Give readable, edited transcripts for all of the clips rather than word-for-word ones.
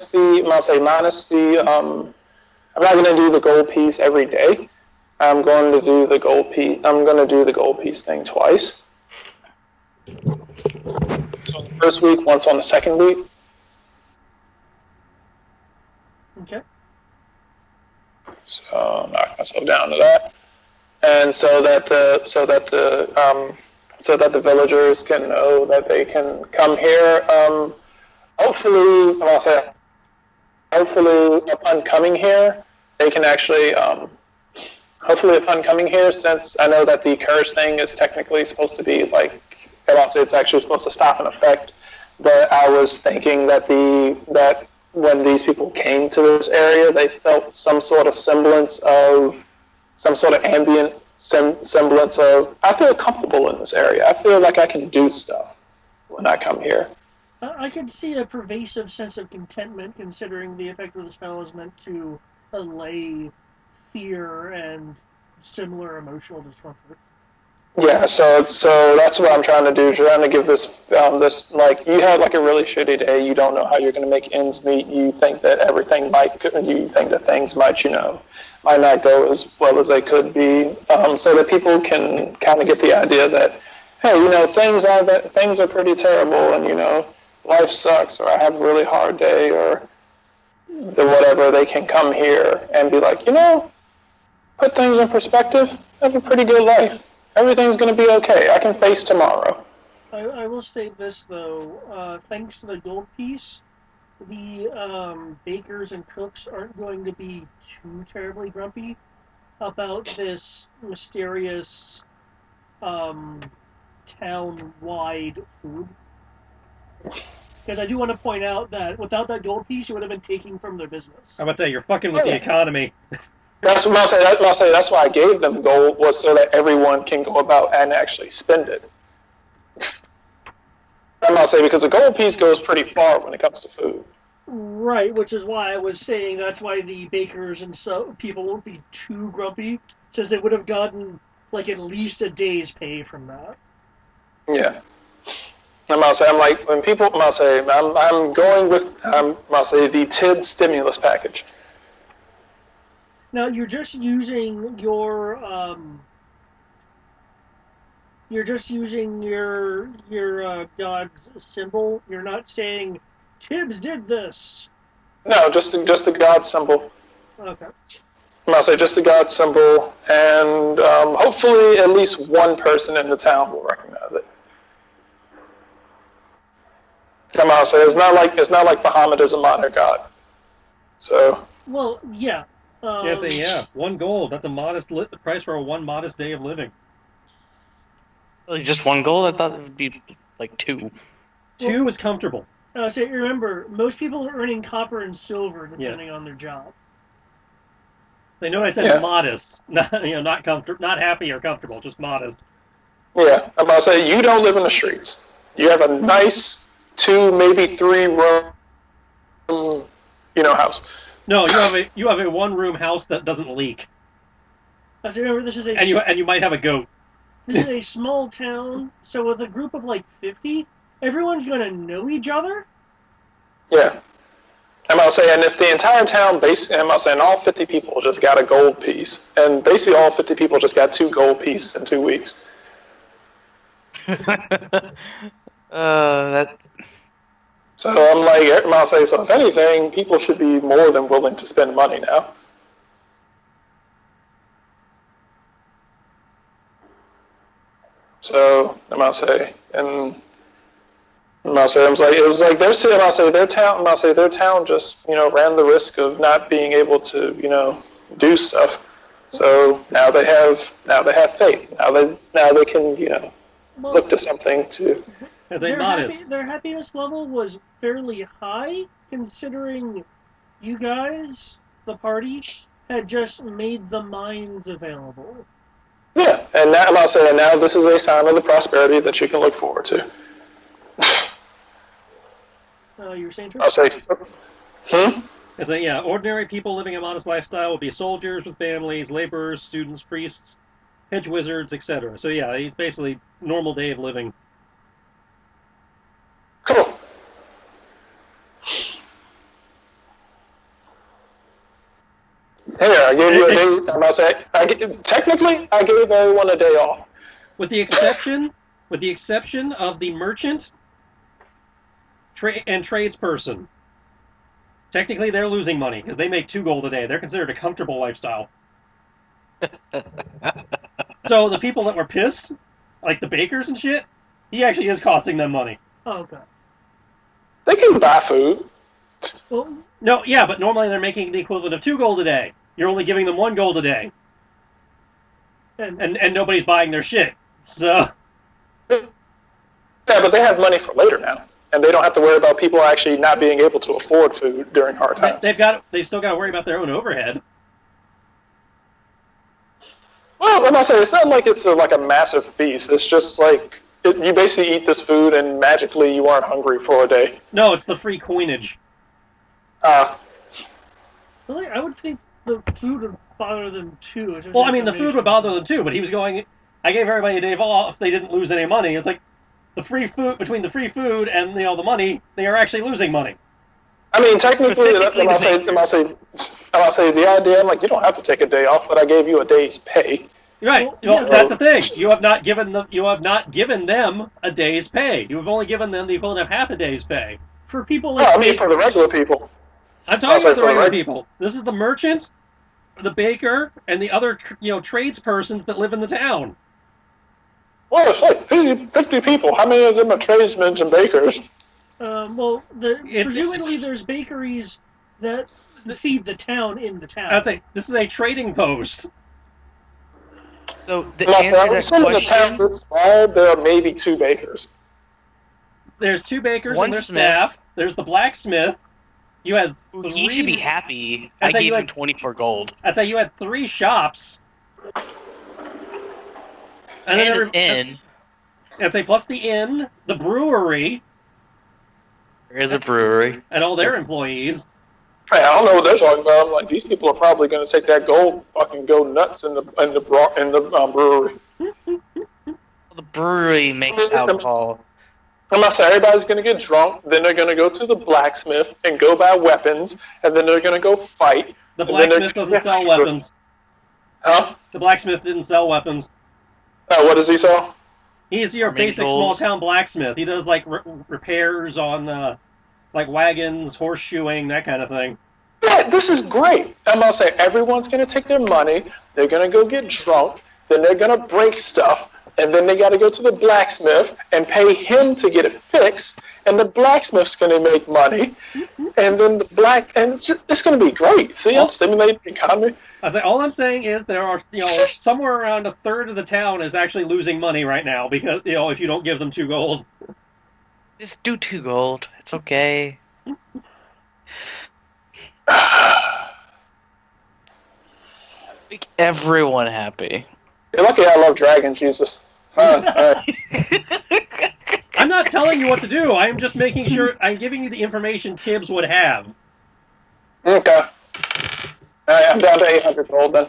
I'm not going to do the gold piece every day. I'm going to do the gold piece. I'm going to do the gold piece thing twice. So on the first week, once on the second week. Okay. So knock myself down to that, and so that the villagers can know that they can come here. Hopefully, I'll say, hopefully upon coming here, they can actually. Hopefully upon coming here, since I know that the curse thing is technically supposed to be like, I'll say it's actually supposed to stop an effect. But I was thinking that when these people came to this area, they felt some sort of semblance of, some sort of ambient semblance of, I feel comfortable in this area. I feel like I can do stuff when I come here. I could see a pervasive sense of contentment, considering the effect of the spell is meant to allay fear and similar emotional discomfort. Yeah, so that's what I'm trying to do. Trying to give this like, you had like a really shitty day. You don't know how you're going to make ends meet. You think that you think that things might not go as well as they could be. So that people can kind of get the idea that, hey, things are pretty terrible, and life sucks, or I have a really hard day, or the whatever. They can come here and be like, put things in perspective. I have a pretty good life. Everything's going to be okay. I can face tomorrow. I will say this, though. Thanks to the gold piece, the bakers and cooks aren't going to be too terribly grumpy about this mysterious um, town-wide food. Because I do want to point out that without that gold piece, you would have been taking from their business. I would say you're fucking with the economy. That's what I'll say. That's why I gave them gold, was so that everyone can go about and actually spend it. I'm not saying, because the gold piece goes pretty far when it comes to food. Right, which is why I was saying that's why the bakers and so people won't be too grumpy, since they would have gotten like at least a day's pay from that. Yeah. I'm like, when people, I'm going with, the TIB stimulus package. Now you're just using your god's symbol. You're not saying Tibbs did this. No, just the God symbol. Okay. I'll say just the God symbol, and hopefully at least one person in the town will recognize it. I'll say it's not like Muhammad is a modern god. So. Well, yeah. One gold. That's a modest price for one modest day of living. Just one gold? I thought it would be like two. Two is comfortable. So remember, most people are earning copper and silver depending on their job. They know I said modest, not not happy or comfortable, just modest. Yeah, I'm about to say, you don't live in the streets. You have a nice 2, maybe 3 room, house. No, you have a 1-room house that doesn't leak. So remember, this is and you might have a goat. This is a small town, so with a group of like 50, everyone's going to know each other. Yeah. I'm about to say, and if the entire town, I'm about to say, and all 50 people just got a gold piece, and basically all 50 people just got 2 gold pieces in 2 weeks. That. So I'm like, I'll say, so if anything, people should be more than willing to spend money now. So I'm about to say, and I'm about to say, it was like their town just ran the risk of not being able to do stuff. So now they have faith. Now they can look to something to. Their happiness level was fairly high, considering you guys, the party, had just made the mines available. Yeah, and now, I'm about to say, and now this is a sign of the prosperity that you can look forward to. You were saying, I'll say, It's ordinary people living a modest lifestyle will be soldiers with families, laborers, students, priests, hedge wizards, etc. So it's basically normal day of living. Cool. Here, I gave you a day. I'm about to say, technically, I gave everyone a day off. With the exception of the merchant and tradesperson. Technically, they're losing money because they make 2 gold a day. They're considered a comfortable lifestyle. So the people that were pissed, like the bakers and shit, he actually is costing them money. Oh, okay. They can buy food. Well, No, yeah, but normally they're making the equivalent of 2 gold a day. You're only giving them 1 gold a day, and nobody's buying their shit. So Yeah, but they have money for later now, and they don't have to worry about people actually not being able to afford food during hard times. they've still got to worry about their own overhead. Well, when I say it's not like it's like a massive feast. It's just like you basically eat this food and magically you aren't hungry for a day. No, it's the free coinage. really, I would think the food would bother them too. Well, I mean, the food would bother them too, but he was going. I gave everybody a day off. They didn't lose any money. It's like the free food between the free food and the money, they are actually losing money. I mean, technically, I'll say the idea. I'm like, you don't have to take a day off, but I gave you a day's pay. Right. Well, that's the thing. You have not given them a day's pay. You have only given them the equivalent of half a day's pay. For people like I mean, for the regular people. I'm talking about the regular people. This is the merchant, the baker, and the other tradespersons that live in the town. Well, it's like 50 people. How many of them are tradesmen and bakers? Presumably there's bakeries that feed the town in the town. I'd say this is a trading post. So the answer to that question, the town is small, there are maybe 2 bakers. There's 2 bakers One and their smith. staff. There's the blacksmith. You had 3. he should be happy. I gave him 24 gold. I'd say you had 3 shops. And an inn. I'd say plus the inn, the brewery. There is a brewery. And all their employees. Hey, I don't know what they're talking about. I'm like, these people are probably going to take that gold, fucking go nuts in the brewery. The brewery makes alcohol. I'm not saying everybody's going to get drunk. Then they're going to go to the blacksmith and go buy weapons, and then they're going to go fight. The blacksmith doesn't sell weapons. Huh? The blacksmith didn't sell weapons. What does he sell? He's your basic small town blacksmith. He does like repairs on like wagons, horseshoeing, that kind of thing. Yeah, this is great. I'm going to say everyone's going to take their money. They're going to go get drunk. Then they're going to break stuff. And then they got to go to the blacksmith and pay him to get it fixed. And the blacksmith's going to make money. And then it's going to be great. See, I'm stimulating the economy. I say all I'm saying is there are somewhere around 1/3 of the town is actually losing money right now because if you don't give them 2 gold. Just do 2 gold. It's okay. Make everyone happy. You're lucky I love dragons, Jesus. Right. I'm not telling you what to do. I am just making sure I'm giving you the information Tibbs would have. Okay. Alright, I'm down to 800 gold then.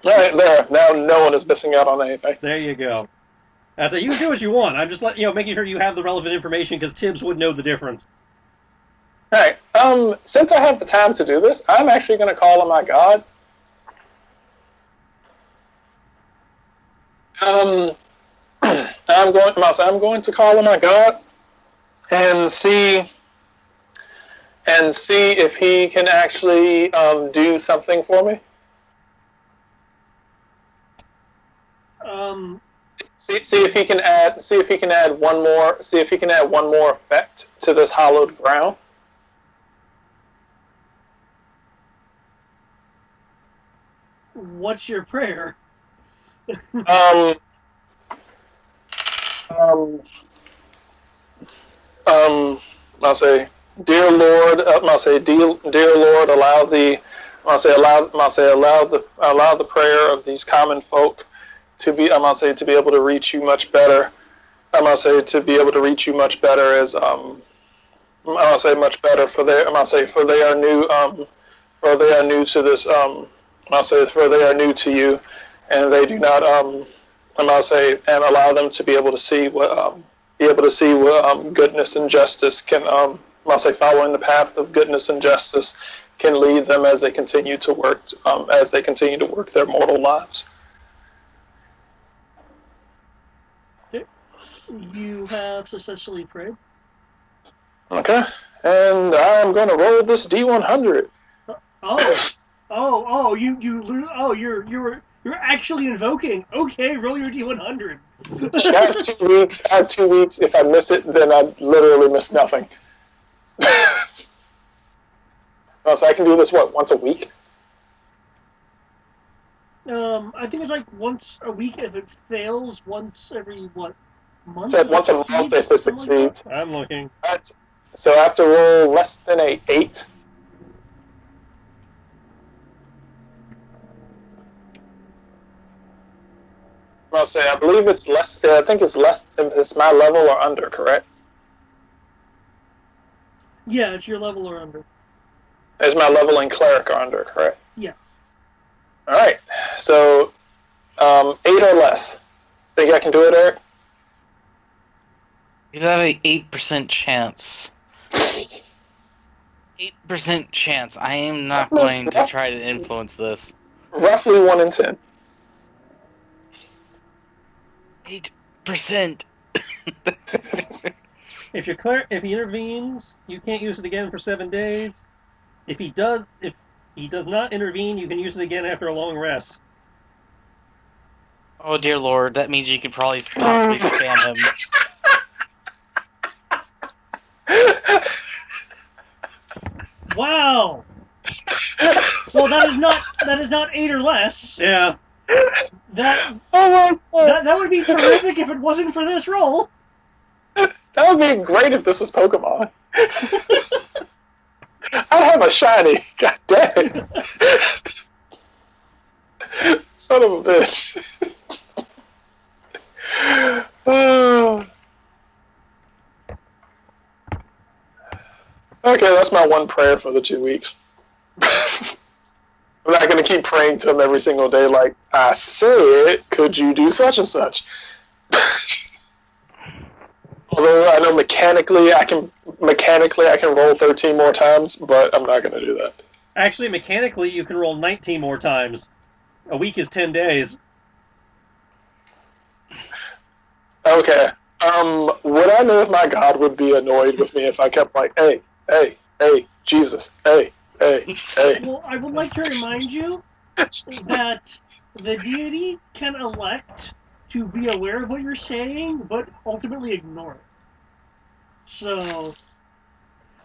Alright, there. Now no one is missing out on anything. There you go. So you can do what you want. I'm just making sure you have the relevant information because Tibbs would know the difference. Alright, since I have the time to do this, I'm actually going to call on my god. I'm going to call on my god and see if he can actually do something for me. See if he can add one more effect to this hollowed ground. What's your prayer? I'll say, dear Lord, dear Lord, allow the prayer of these common folk to be, to be able to reach you much better. To be able to reach you much better as much better for they are new to this for they are new to you, and they do not and allow them to be able to see what goodness and justice can following the path of goodness and justice can lead them as they continue to work their mortal lives. You have successfully prayed. Okay, and I'm going to roll this D100. You're actually invoking. Okay, roll your D100. I have 2 weeks. I have 2 weeks. If I miss it, then I literally miss nothing. So I can do this once a week? I think it's like once a week. If it fails, once every month. So once a month if it succeeds. Like I'm looking. So I have to roll less than a 8. I'll say I believe it's less. I think it's less. It's my level or under, correct? Yeah, it's your level or under. Is my level in cleric or under, correct? Yeah. All right. So 8 or less. Think I can do it, Eric? You have an 8% chance. 8% chance. I am not going to try to influence this. Roughly 1 in 10. 8%. If he intervenes, you can't use it again for 7 days. If he does not intervene, you can use it again after a long rest. Oh dear lord, that means you could probably possibly spam him. Wow. Well, that is not 8 or less. Yeah. Oh my God. That would be terrific if it wasn't for this roll. That would be great if this was Pokemon. I'd have a shiny. God damn it. Son of a bitch. Okay, that's my one prayer for the 2 weeks. I'm not going to keep praying to him every single day like, I said, could you do such and such? Although I know mechanically I can roll 13 more times, but I'm not going to do that. Actually, mechanically, you can roll 19 more times. A week is 10 days. Okay. Would I know if my God would be annoyed with me if I kept like, hey, Jesus, hey. Well, I would like to remind you that the deity can elect to be aware of what you're saying, but ultimately ignore it. So,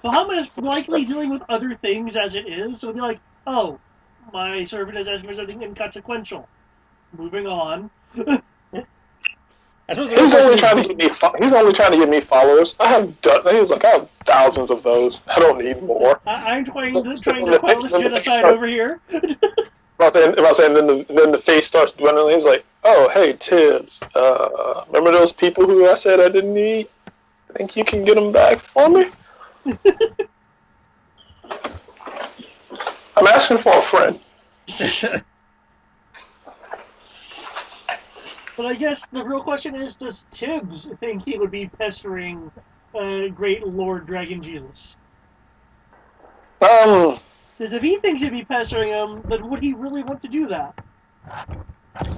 Bahamut is likely dealing with other things as it is, so he'll be like, oh, my servant is asking for something inconsequential. Moving on. He's only trying to get me followers. I have thousands of those. I don't need more. I'm trying to quell this genocide over here. Then the face starts dwindling. He's like, oh, hey, Tibbs. Remember those people who I said I didn't need? Think you can get them back for me? I'm asking for a friend. But I guess the real question is, does Tibbs think he would be pestering great Lord Dragon Jesus? Because if he thinks he'd be pestering him, then would he really want to do that?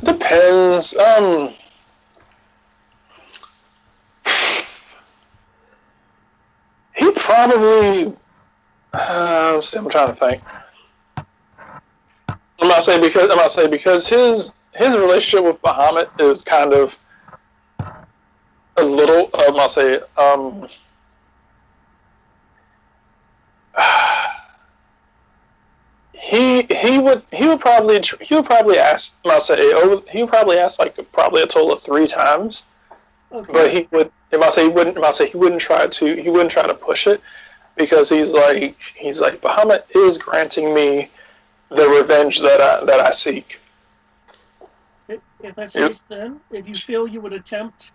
Depends. He probably. I'm trying to think. I'm not saying because his relationship with Bahamut is kind of a little. He would probably ask. He would probably ask like probably a total of 3 times. Okay. But he wouldn't try to push it because he's like Bahamut is granting me the revenge that I seek. If that's the case, then if you feel you would attempt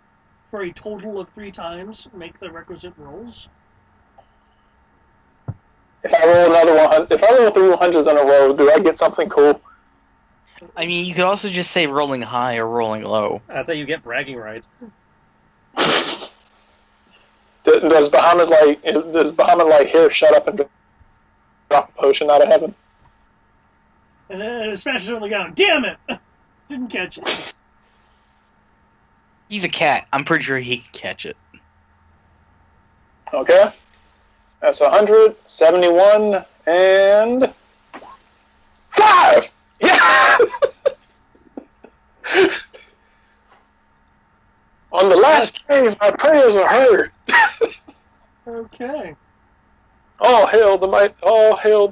for a total of 3 times, make the requisite rolls. If I roll another 100, if I roll 3 100s in a row, do I get something cool? I mean, you could also just say rolling high or rolling low. That's how you get bragging rights. Does Bahamut like here? Shut up and drop a potion out of heaven. And then it smashes on the ground. Damn it! Didn't catch it. He's a cat. I'm pretty sure he can catch it. Okay. That's 171 and 5! Yeah! On the last day, my prayers are heard. Okay. All hail the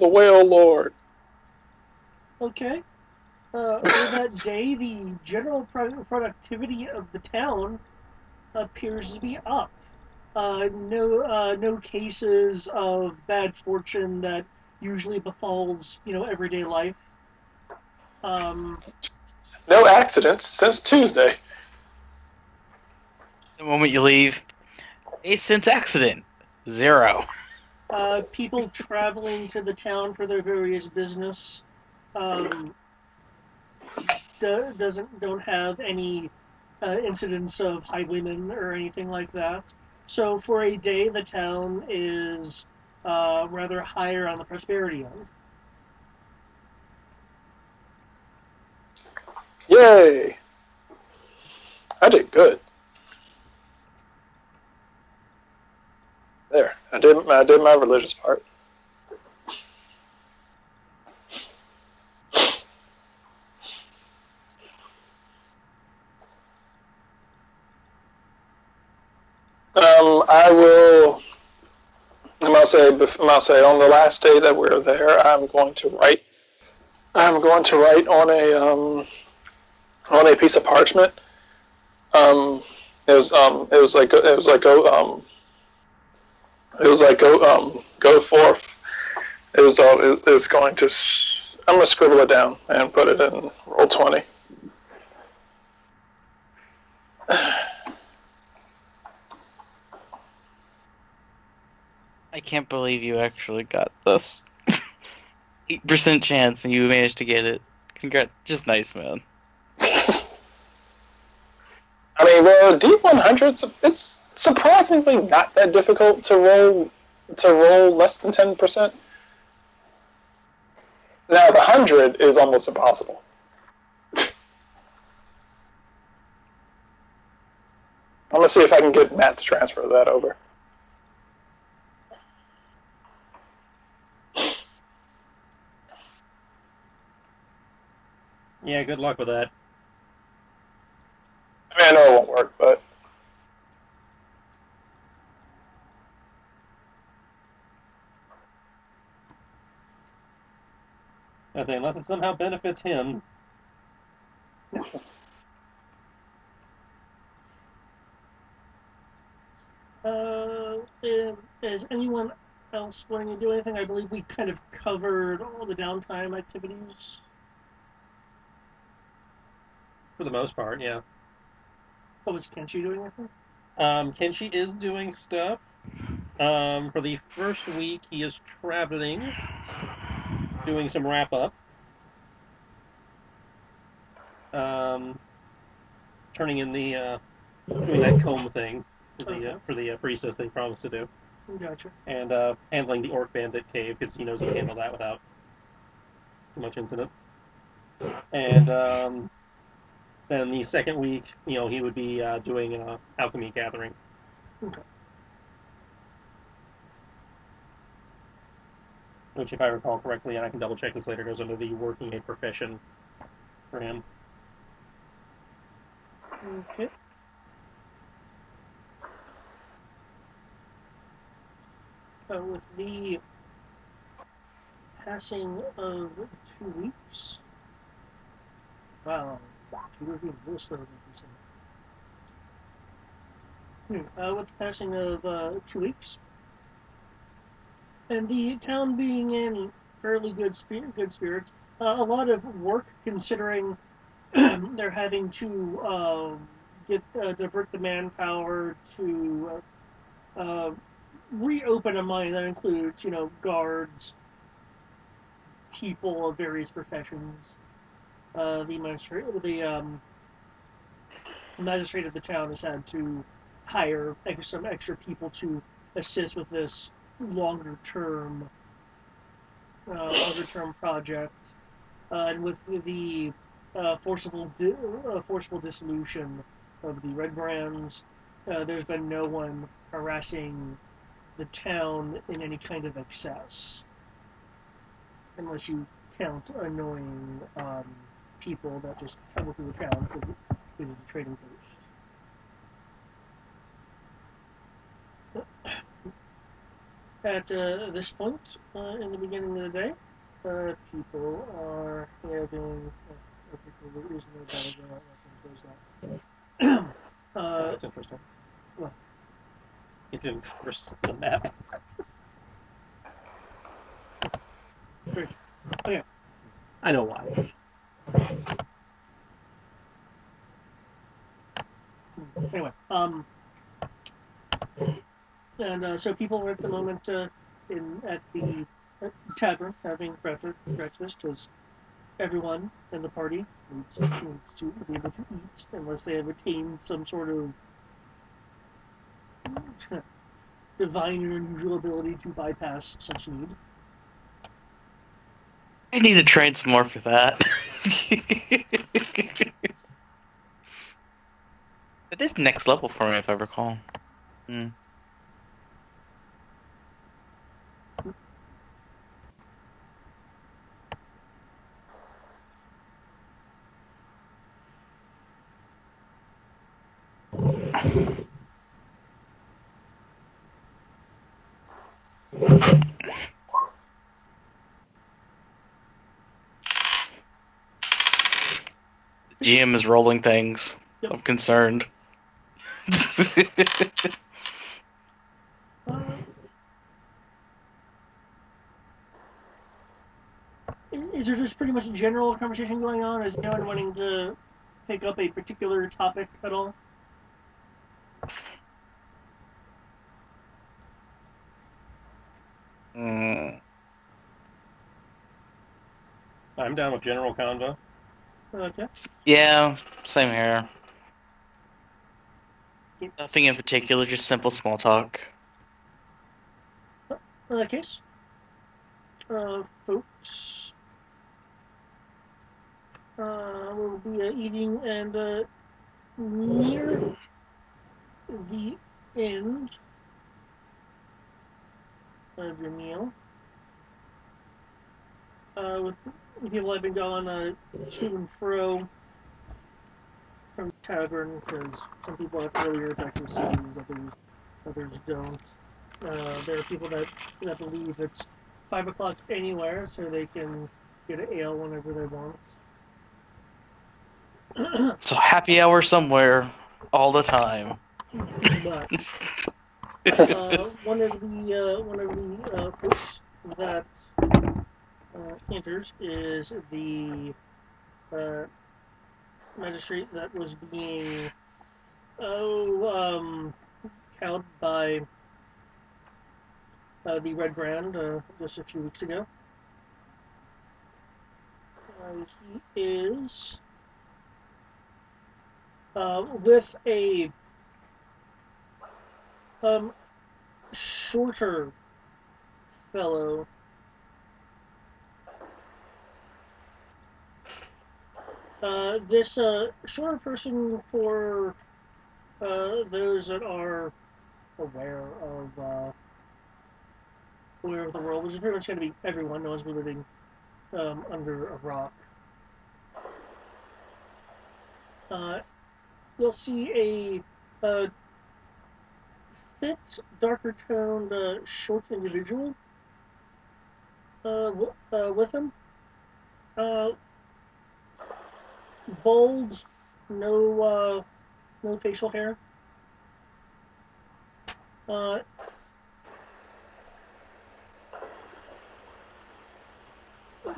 whale lord. Okay. For that day, the general productivity of the town appears to be up. No cases of bad fortune that usually befalls, everyday life. Um, No accidents since Tuesday. The moment you leave, a since accident. 0. People traveling to the town for their various business um, don't have any incidents of highwaymen or anything like that. So for a day, the town is rather higher on the prosperity end. Yay! I did good. There, I did my religious part. I will. I'll say on the last day that we're there, I'm going to write. I'm going to write on a piece of parchment. It was go forth. It was going to. I'm gonna scribble it down and put it in roll 20. I can't believe you actually got this. 8% chance and you managed to get it. Congrats. Just nice, man. I mean, the D100s, it's surprisingly not that difficult to roll less than 10%. Now the 100 is almost impossible. I'm gonna see if I can get Matt to transfer that over. Yeah, good luck with that. I mean, I know it won't work, but I think unless it somehow benefits him. Is anyone else going to do anything? I believe we kind of covered all the downtime activities. For the most part, yeah. Oh, was Kenshi doing anything? Kenshi is doing stuff. For the first week, he is traveling, doing some wrap up. Turning in doing that comb thing for the priestess they promised to do. Gotcha. And handling the orc bandit cave because he knows he can handle that without too much incident. And then the second week, he would be doing alchemy gathering. Okay. Which, if I recall correctly, and I can double check this later, goes under the working a profession for him. Okay. With the passing of 2 weeks. Wow. 2 weeks being real slow. With the passing of 2 weeks, and the town being in fairly good spirits, a lot of work considering they're having to divert the manpower to reopen a mine that includes, guards, people of various professions. The magistrate of the town has had to hire some extra people to assist with this longer term longer-term project, and with the forcible dissolution of the Red Brands, there's been no one harassing the town in any kind of excess, unless you count annoying people that just travel through the town because it is a trading post. At this point, in the beginning of the day, people are having. People using their battles that. Oh, that's interesting. What? It didn't curse the map. Okay. I know why. Anyway, and so people are at the moment at the tavern having breakfast because everyone in the party needs to be able to eat unless they have attained some sort of divine or unusual ability to bypass such need. I need to train some more for that. It is next level for me, if I recall. GM is rolling things. Yep. I'm concerned. Is there just pretty much a general conversation going on? Is anyone wanting to pick up a particular topic at all? I'm down with general convo. Okay. Yeah, same here. Nothing in particular, just simple small talk. In that case, folks will be eating, and near the end of your meal, with people have been going to and fro from the tavern because some people have earlier breakfast others don't. There are people that believe it's 5 o'clock anywhere, so they can get an ale whenever they want. So happy hour somewhere, all the time. But one of the folks that enters is the magistrate that was being cowed by the Red Brand just a few weeks ago. He is with a shorter fellow. This shorter person, for those that are aware of the world, which is pretty much going to be everyone. No one's been living under a rock. You'll see a fit, darker toned, short individual with him. Bald, no facial hair.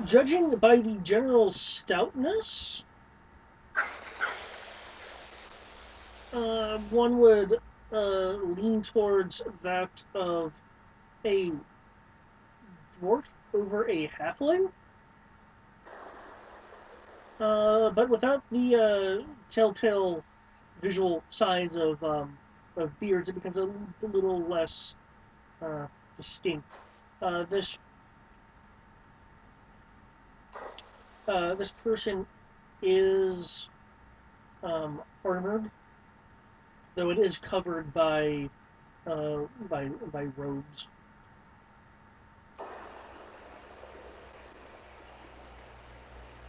Judging by the general stoutness, one would lean towards that of a dwarf over a halfling, but without the telltale visual signs of beards. It becomes a little less distinct. This this person is armored, though it is covered by robes.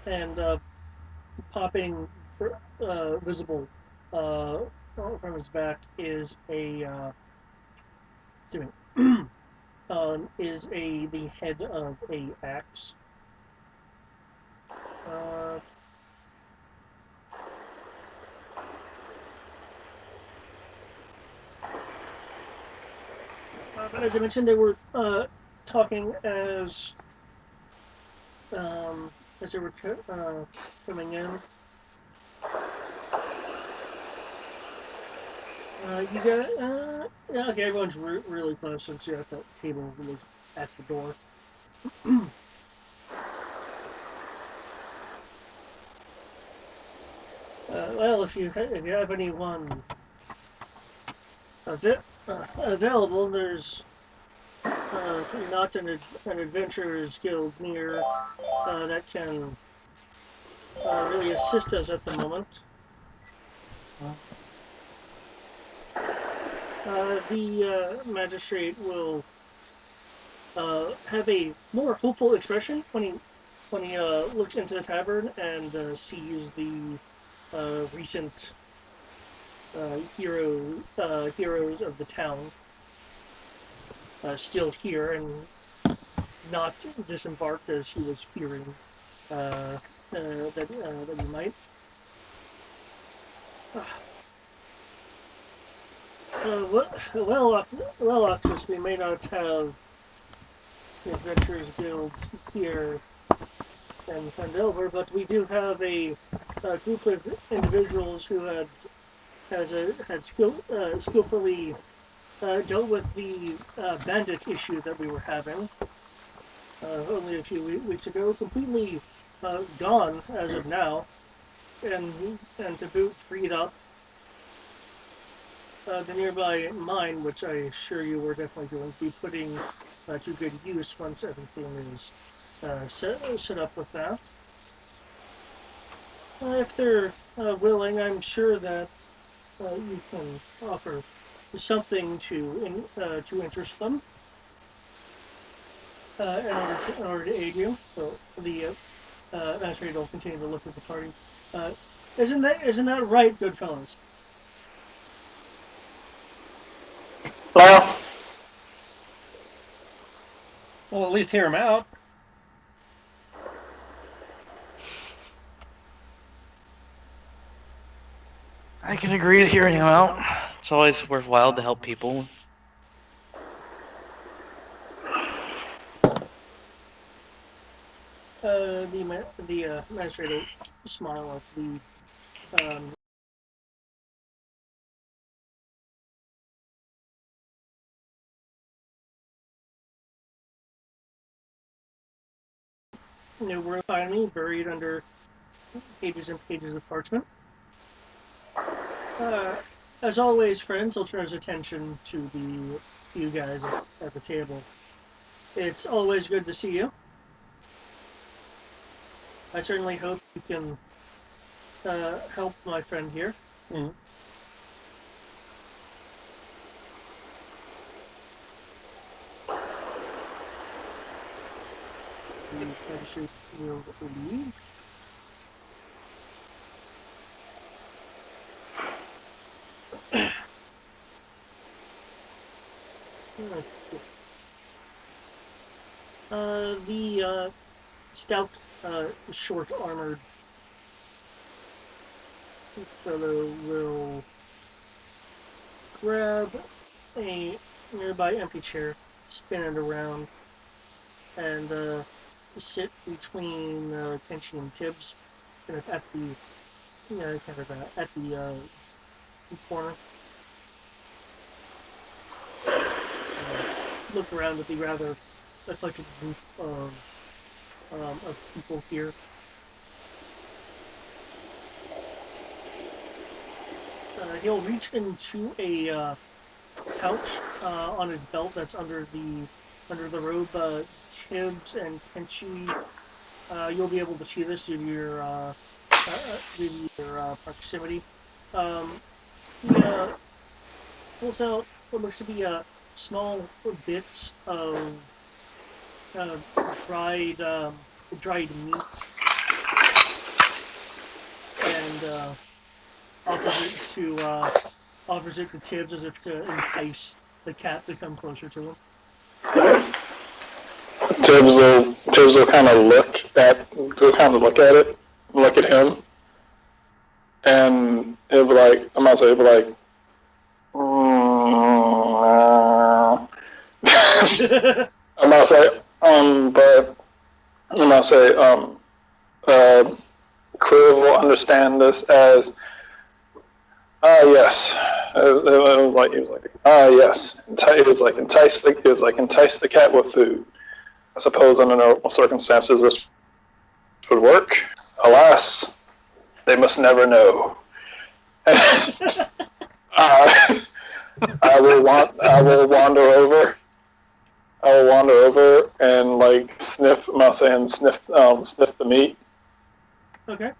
And popping visible from his back is the head of a axe. But as I mentioned, they were talking as they were coming in. You got yeah, okay. Everyone's really close since you're at that table was at the door. Well, if you have anyone available, there's not an adventurers guild near that can really assist us at the moment. The magistrate will have a more hopeful expression when he looks into the tavern and sees the recent heroes of the town still here and not disembarked as he was fearing that he might. Well, Oxus, we may not have the Adventurers Guild here in Fandelver, but we do have a group of individuals who had skillfully dealt with the bandit issue that we were having only a few weeks ago, completely gone as of now, and to boot freed up the nearby mine, which I assure you we're definitely going to be putting to good use once everything is set up with that. If they're willing, I'm sure that you can offer something to interest them in order to aid you. So the administrator will continue to look at the party. Isn't that right, good fellows? Well, Well, at least hear him out. I can agree to hearing him out. It's always worthwhile to help people. The administrator smile at the new room finally buried under pages and pages of parchment. As always, friends, I'll turn his attention to you guys at the table. It's always good to see you. I certainly hope you can help my friend here. Mm-hmm. The magistrate will leave. The stout, short armored fellow will grab a nearby empty chair, spin it around, and sit between Kenshi and Tibbs, kind of at the corner. Look around at the rather eclectic group of people here. He'll reach into a pouch on his belt that's under the robe. Tibbs and Kenshi you'll be able to see this due to your proximity. He pulls out what looks to be small bits of uh, dried dried meat and offers it to Tibbs as if to entice the cat to come closer to him. Tibbs will kind of look at it, look at him, and it'll be like, I'm about to say, it'll be like, I'm about to say, but I'm about to say, Kriv will understand this as, yes. It was like, he was like, yes. It was like entice the cat with food. I suppose under normal circumstances this would work. Alas, they must never know. I will wander over. I will wander over and like sniff. I'm not saying sniff the meat. Okay.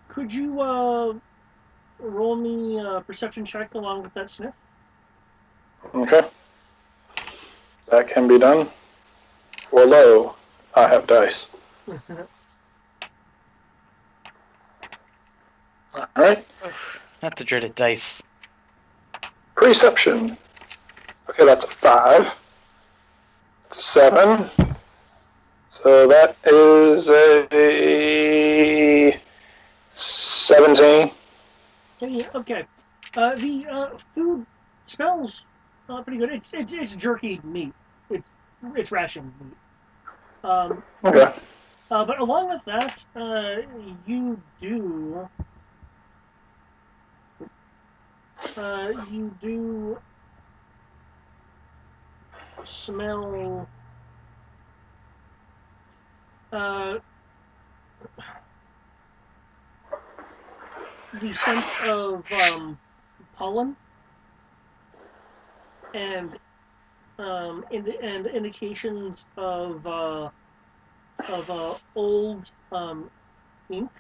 Could you roll me a perception check along with that sniff? Okay. That can be done. For low, I have dice. All right. Not the dreaded dice. Perception. Okay, that's a 5. It's a 7. So that is a 17. Okay. The food smells pretty good. It's jerky meat. It's ration meat. Okay. But along with that, you do smell the scent of pollen and indications of old ink.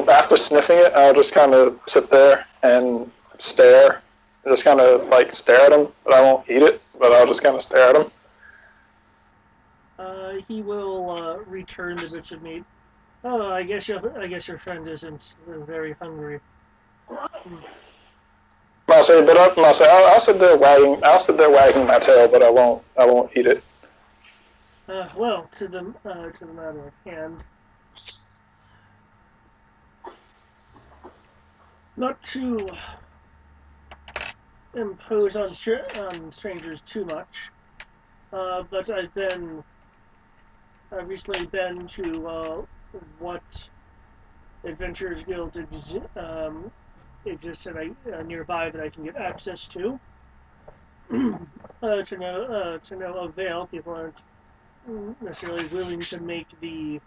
After sniffing it, I'll just kind of sit there and stare. Just kind of like stare at him, but I won't eat it. But I'll just kind of stare at him. He will return the bits of meat. Oh, I guess your friend isn't very hungry. I'll sit there wagging my tail, but I won't eat it. Well, to the matter at hand. Not to impose on strangers too much, but I've recently been to what Adventurers Guild exists nearby that I can get access to. To no avail, people aren't necessarily willing to make the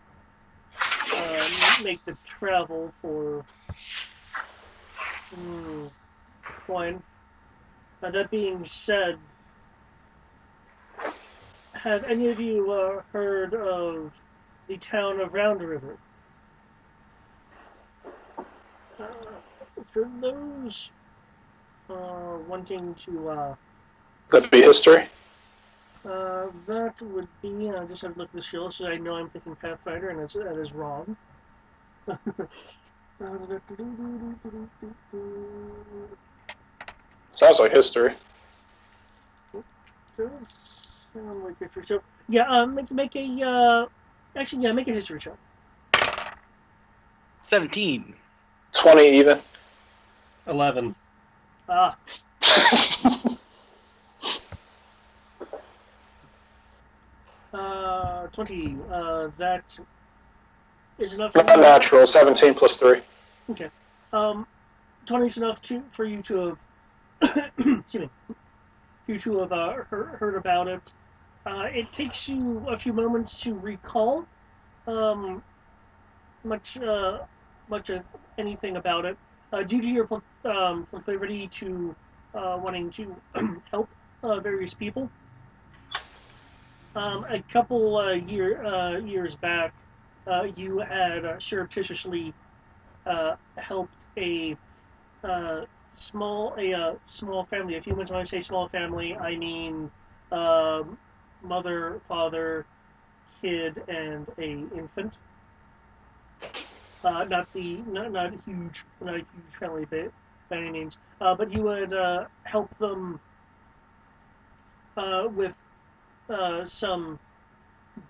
travel for coin. That being said, have any of you heard of the town of Round River? For those wanting to, That'd be history. that would be. I just have to look at the skill so I know I'm thinking Pathfinder, and that is wrong. Sounds like history. Sound like history. So yeah, make a make a history check. 17. 20 even. 11. 20. That is enough. Not natural. 17 plus 3. Okay. 20 is enough for you to have excuse me. You to have heard about it. It takes you a few moments to recall much much of anything about it. Due to your proclivity to wanting to help various people, a couple years back, you had surreptitiously helped uh, a small family of humans. When I say small family, I mean um, mother, father, kid, and a infant. Not a huge family by any means. But you would help them with some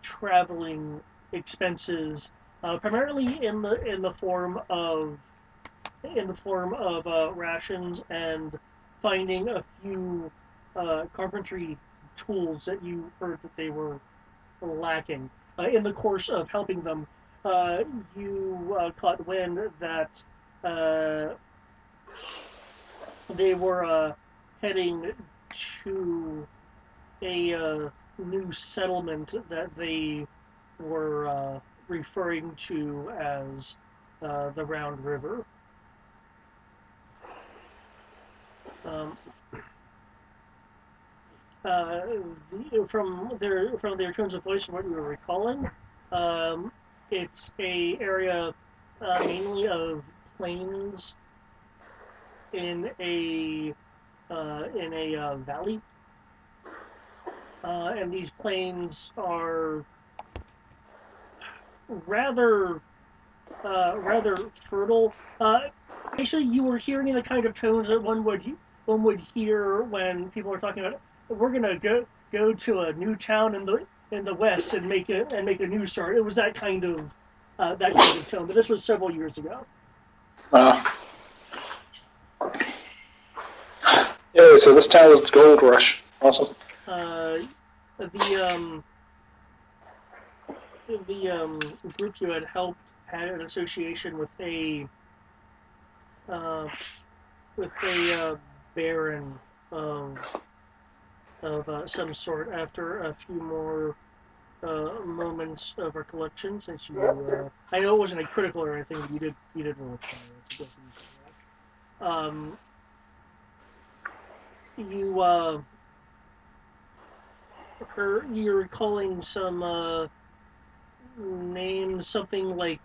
traveling expenses, primarily in the form of rations and finding a few carpentry tools that you heard that they were lacking. In the course of helping them, uh, you caught wind that uh, they were heading to a new settlement that they were referring to as the Round River. Um, uh, from their tones of voice and what you were recalling, um, it's a area mainly of plains in a valley, and these plains are rather rather fertile. Actually, you were hearing the kind of tones that one would hear when people are talking about we're gonna go to a new town in the west and make a new start. It was that kind of tone, but this was several years ago. Uh, yeah, so this town was the gold rush. Awesome. Uh, the group you had helped had an association uh, with a baron of some sort. After a few more moments of recollection, since I know it wasn't a critical or anything, but you did roll a 20. That's a good roll. You you're recalling some names, something like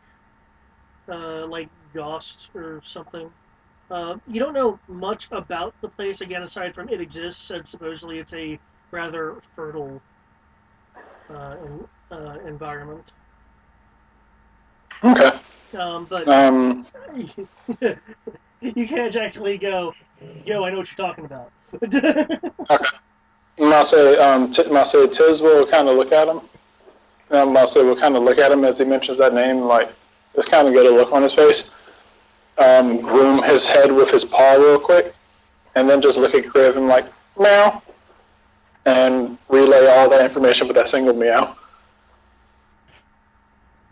Ghost or something. You don't know much about the place again, aside from it exists, and supposedly it's a rather fertile environment. Okay. But Um, you can't actually go, yo, I know what you're talking about. okay. I'll say Tiz will kind of look at him. I'll say we'll kind of look at him as he mentions that name, like just kind of get a look on his face. Groom his head with his paw real quick, and then just look at Griv and like meow, and relay all that information with that single meow.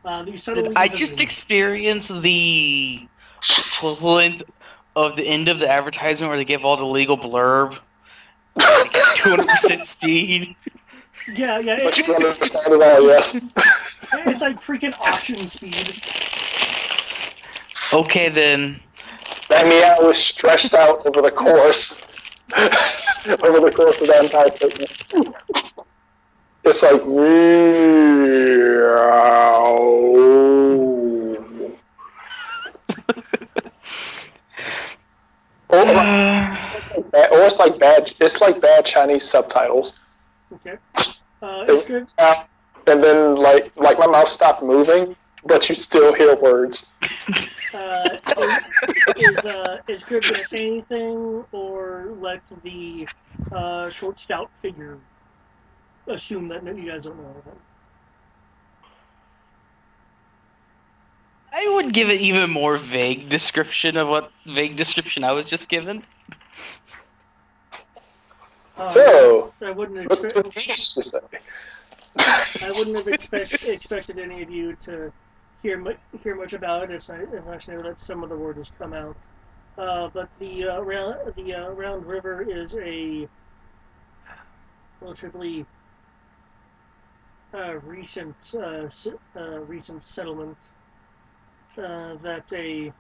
Did I just experience the equivalent of the end of the advertisement where they give all the legal blurb like at 200% speed? Yeah. But you don't understand it all, yes. It's like freaking auction speed. Okay, then. That meow was stretched out over the course of that entire statement. It's like meow. Or it's like bad. It's like bad Chinese subtitles. Okay. It's good. And then like my mouth stopped moving, but you still hear words. Is Crib gonna say anything, or let the short, stout figure assume that you guys don't know anything? I would give it even more vague description I was just given. So, I wouldn't what's the expect. piece to say? I wouldn't have expected any of you to hear much about it, unless I know that some of the word has come out. But the Round River is a relatively recent settlement. that a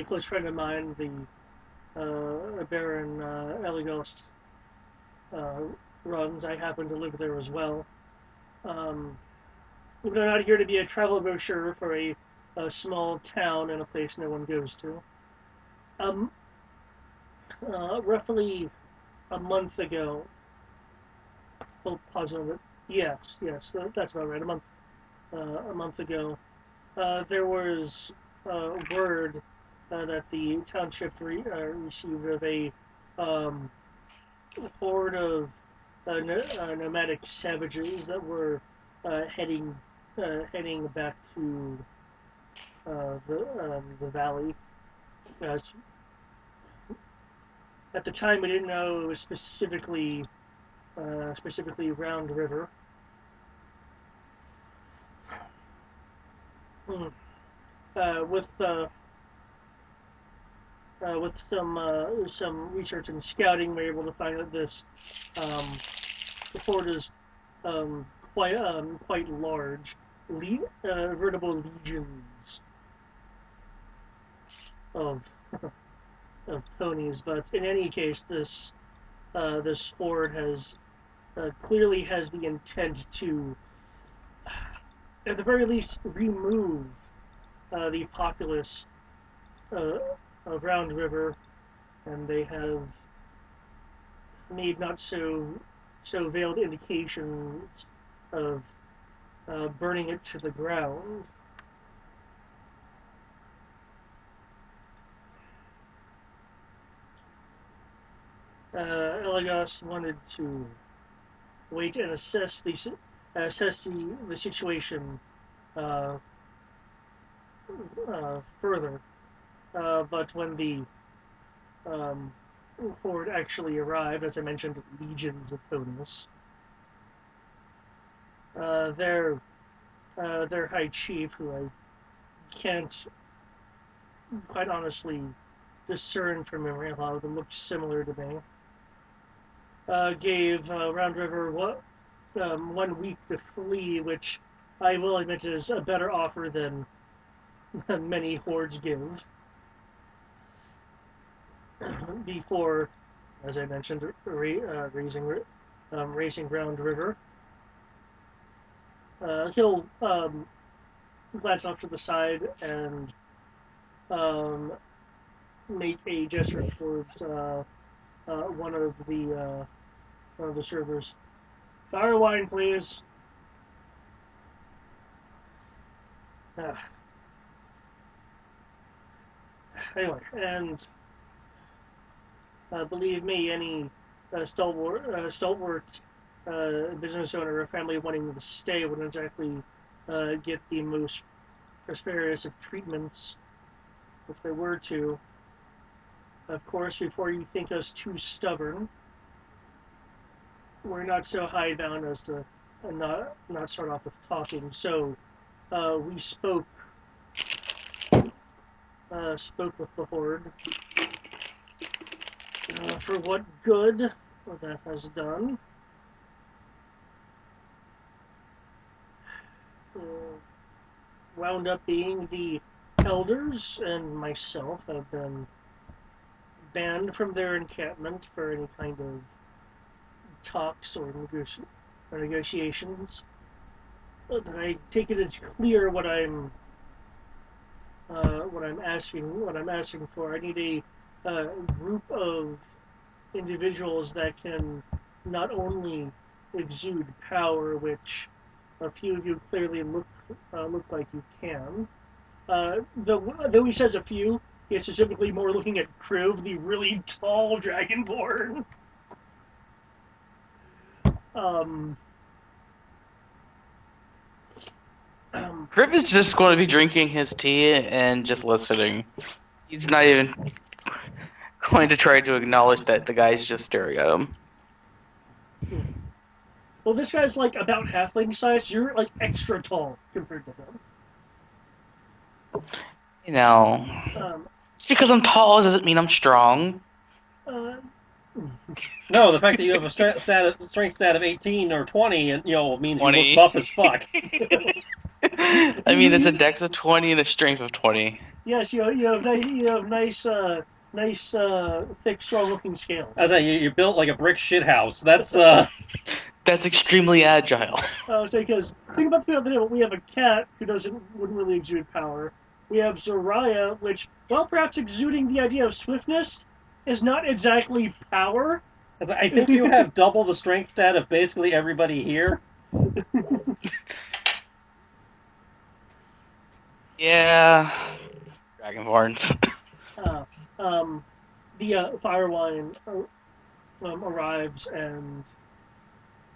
close friend of mine, the Baron Eligos, runs. I happen to live there as well. We're not here to be a travel brochure for a small town and a place no one goes to. Um, Roughly a month ago, well, pause a moment. Yes, that's about right. A month ago, there was word that the township received of a um, horde of nomadic savages that were heading back to the valley. At the time, we didn't know it was specifically Round River. With some research and scouting, we were able to find that this fort is quite large, veritable legions of of ponies. But in any case, this horde has clearly has the intent to, at the very least, remove the populace of Round River, and they have made not so veiled indications of burning it to the ground. Eligos wanted to wait and assess the situation further. But when the horde actually arrived, as I mentioned, legions of ponies, their high chief, who I can't quite honestly discern from memory, a lot of them look similar to me, gave Round River 1 week to flee, which I will admit is a better offer than many hordes give. Before, as I mentioned, racing Round River, he'll glance off to the side and make a gesture towards one of the servers. Fire wine, please. Anyway, and believe me, any stalwart business owner or family wanting to stay wouldn't exactly get the most prosperous of treatments if they were to. Of course, before you think us too stubborn, we're not so hidebound as to not start off with talking. So we spoke with the horde. For what good that has done. Wound up being the elders and myself have been banned from their encampment for any kind of talks or negotiations. But I take it as clear what I'm asking for. I need a group of individuals that can not only exude power, which a few of you clearly look like you can. Though he says a few, he's specifically more looking at Kriv, the really tall dragonborn. Kriv is just going to be drinking his tea and just listening. He's not even going to try to acknowledge that the guy's just staring at him. Well, this guy's like about halfling size. You're like extra tall compared to him. You know, just because I'm tall doesn't mean I'm strong. No, the fact that you have a strength stat of 18 or 20, and means 20. you look buff as fuck. I mean, it's a dex of 20 and a strength of 20. Yes, you have nice thick, strong-looking scales. I say you're built like a brick shithouse. That's That's extremely agile. Because think about the other day, we have a cat who wouldn't really exude power. We have Zoraya, which, while perhaps exuding the idea of swiftness, is not exactly power. I think you have double the strength stat of basically everybody here. Yeah. Dragonborns. The Firewine arrives, and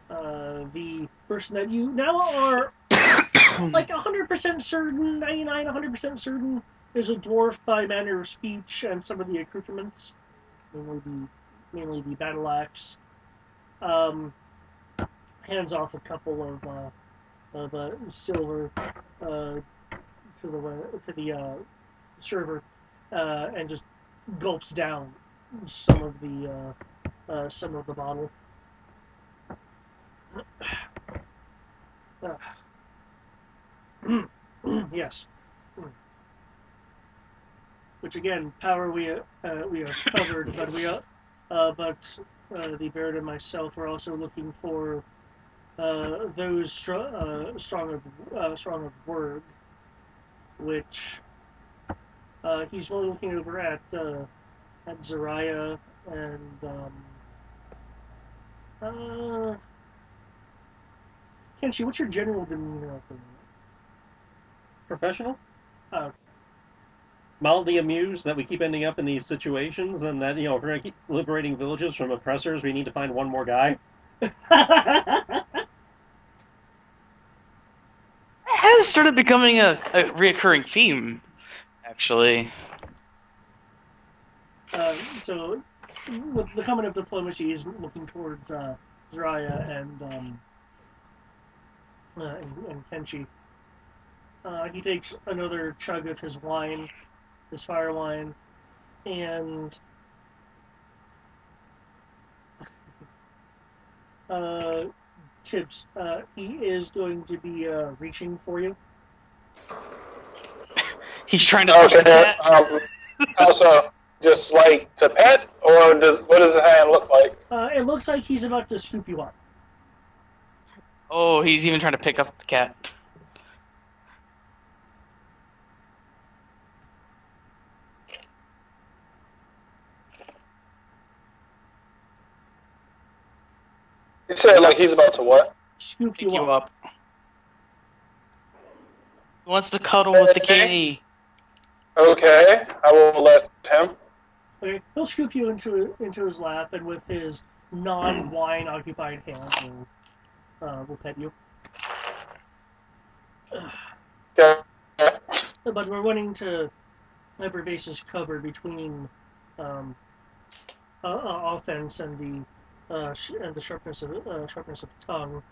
the person that you now are like 100% certain, 99, 100% certain, is a dwarf by manner of speech and some of the accoutrements, mainly the battle axe. Hands off a couple of silver to the server, and just gulps down some of the bottle. Yes. Which again, power we are covered, but the Baron and myself are also looking for those strong of word, which he's really looking over at Zaraya and Kenshi. What's your general demeanor of the Professional? Oh. Mildly amused that we keep ending up in these situations, and that, if we're going to keep liberating villages from oppressors, we need to find one more guy. It has started becoming a reoccurring theme, actually. So, with the comment of diplomacy, he's looking towards Zaraya and Kenshi. He takes another chug of his wine, his fire wine, and Tibbs, he is going to be reaching for you. He's trying to push the cat. Also, just like to pet, or what does the hand look like? It looks like he's about to scoop you up. Oh, he's even trying to pick up the cat. You said like he's about to what? Scoop Pick you up. He wants to cuddle with the kitty. Okay, I will let him. Okay, he'll scoop you into his lap, and with his non-wine occupied hand, will pet you. Okay. But we're wanting to have our bases covered between offense and the sharpness of tongue.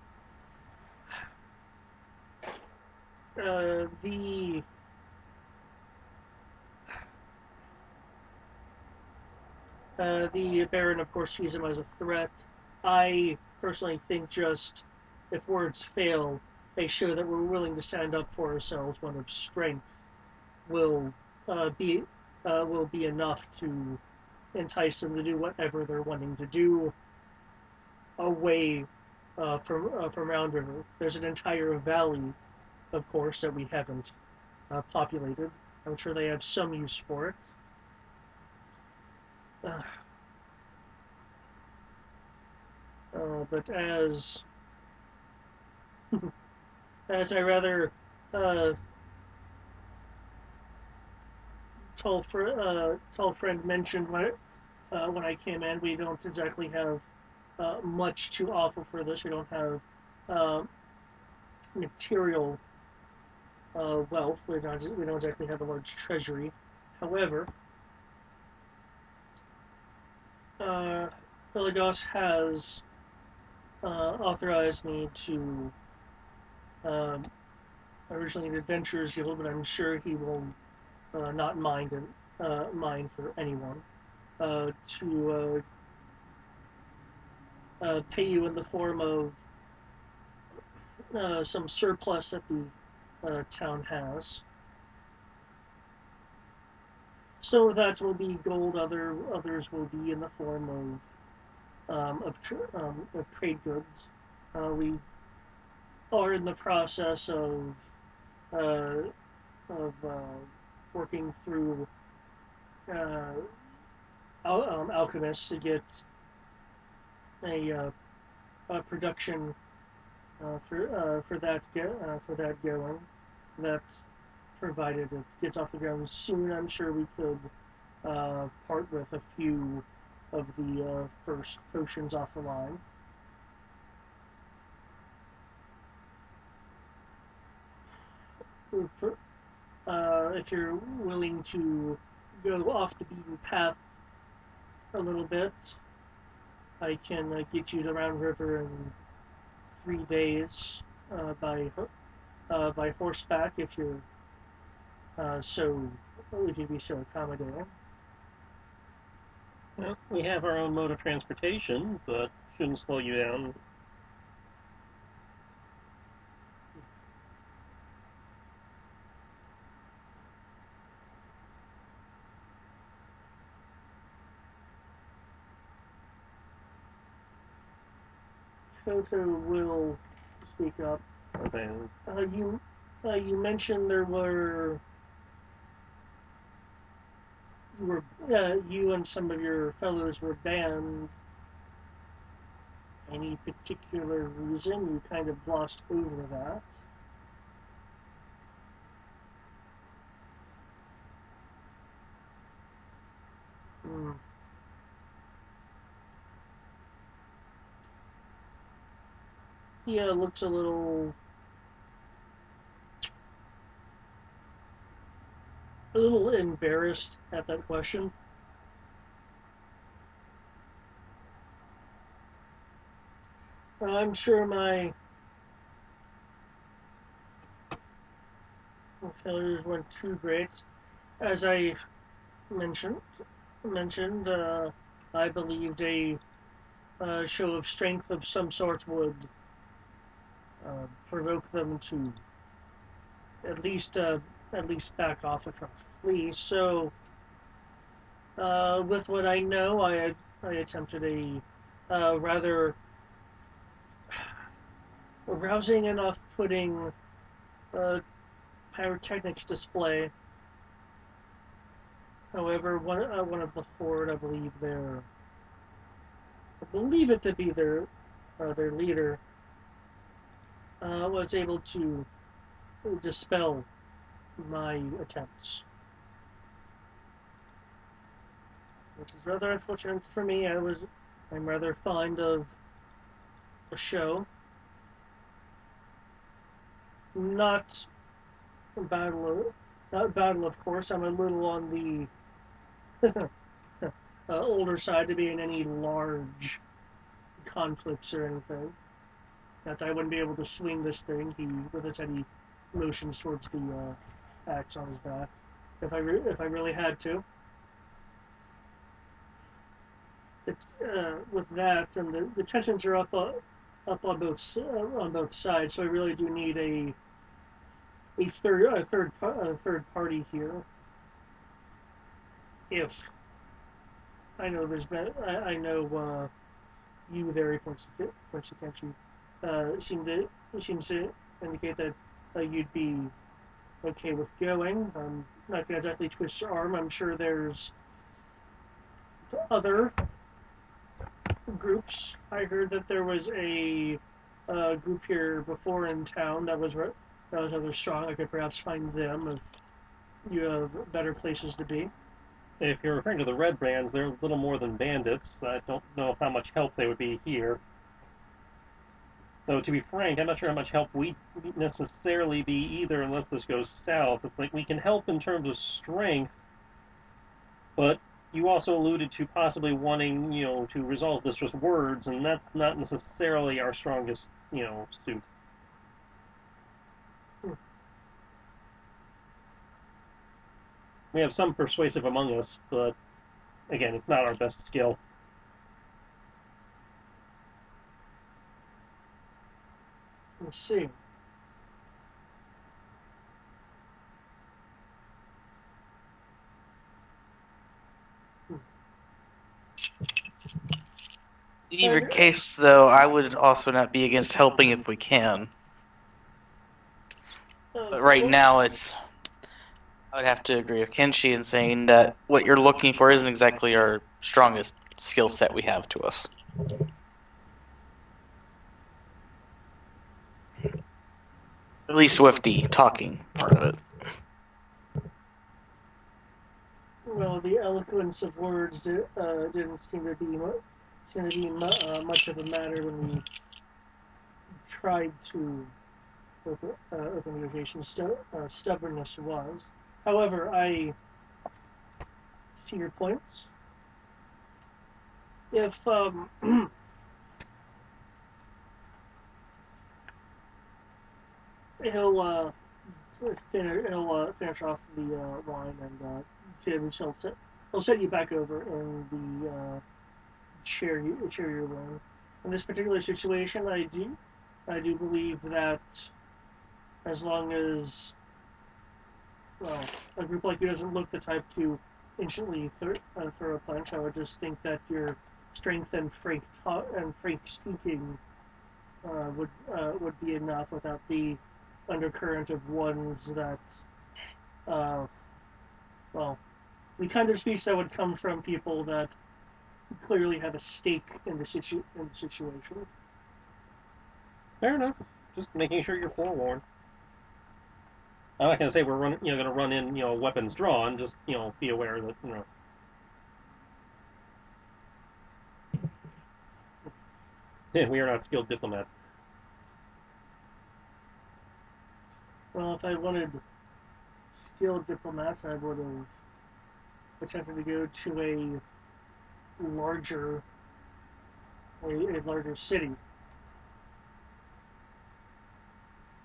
The Baron, of course, sees him as a threat. I personally think just if words fail, they show that we're willing to stand up for ourselves. One of strength will be enough to entice them to do whatever they're wanting to do away from Round River. There's an entire valley, of course, that we haven't populated. I'm sure they have some use for it. But as I rather tall friend mentioned when I came in, we don't exactly have much to offer for this. We don't have material wealth. We don't exactly have a large treasury. However, Pelagos has authorized me to originally an adventurer's guild, but I'm sure he will not mind for anyone to pay you in the form of some surplus that the town has. Some of that will be gold, others will be in the form of trade goods. We are in the process uh, of working through uh, alchemists to get a, a production for that going. That provided it gets off the ground soon, I'm sure we could part with a few of the first potions off the line. For, if you're willing to go off the beaten path a little bit, I can get you to Round River in 3 days by horseback if you'd be so accommodating. Well, we have our own mode of transportation, but shouldn't slow you down. Toto will speak up. Okay. You mentioned you and some of your fellows were banned. Any particular reason? You kind of glossed over that. Hmm. He looks a little embarrassed at that question. I'm sure my failures weren't too great. As I mentioned, mentioned, I believed a show of strength of some sort would provoke them to at least back off and flee. So, with what I know, I attempted a rather rousing and off-putting pyrotechnics display. However, one of the horde, I believe it to be their leader, was able to dispel my attempts, which is rather unfortunate for me. I'm rather fond of the show. Not battle, of course. I'm a little on the older side to be in any large conflicts or anything. That I wouldn't be able to swing this thing. With his head, he motions towards the axe on his back. If I really had to. It's, with that, and the tensions are up on both sides. So I really do need a third party here. If I know I know you there points attention seems to indicate that you'd be okay with going. I'm not going to exactly twist your arm. I'm sure there's other groups. I heard that there was a group here before in town that was rather strong. I could perhaps find them if you have better places to be. If you're referring to the red brands, they're little more than bandits. I don't know how much help they would be here. Though, to be frank, I'm not sure how much help we'd necessarily be either unless this goes south. It's like we can help in terms of strength, but you also alluded to possibly wanting, to resolve this with words, and that's not necessarily our strongest, suit. We have some persuasive among us, but again, it's not our best skill. Let's see. In either case, though, I would also not be against helping if we can. But right now, I would have to agree with Kenshi in saying that what you're looking for isn't exactly our strongest skill set we have to us. At least with the talking part of it. Well, the eloquence of words didn't seem to be much of a matter when we tried to open negotiation. Stubbornness was. However, I see your points. If he'll finish off the wine and he'll set you back over in the share your wine. In this particular situation, I do believe that as long as a group like you doesn't look the type to instantly throw a punch, I would just think that your strength and frank speaking would be enough without the undercurrent of ones that the kind of speech that would come from people that clearly have a stake in the situation. Fair enough. Just making sure you're forewarned. I'm not gonna say we're gonna run in, weapons drawn. Just, be aware that, we are not skilled diplomats. Well, if I wanted skilled diplomats, I would have attempted to go to a larger city.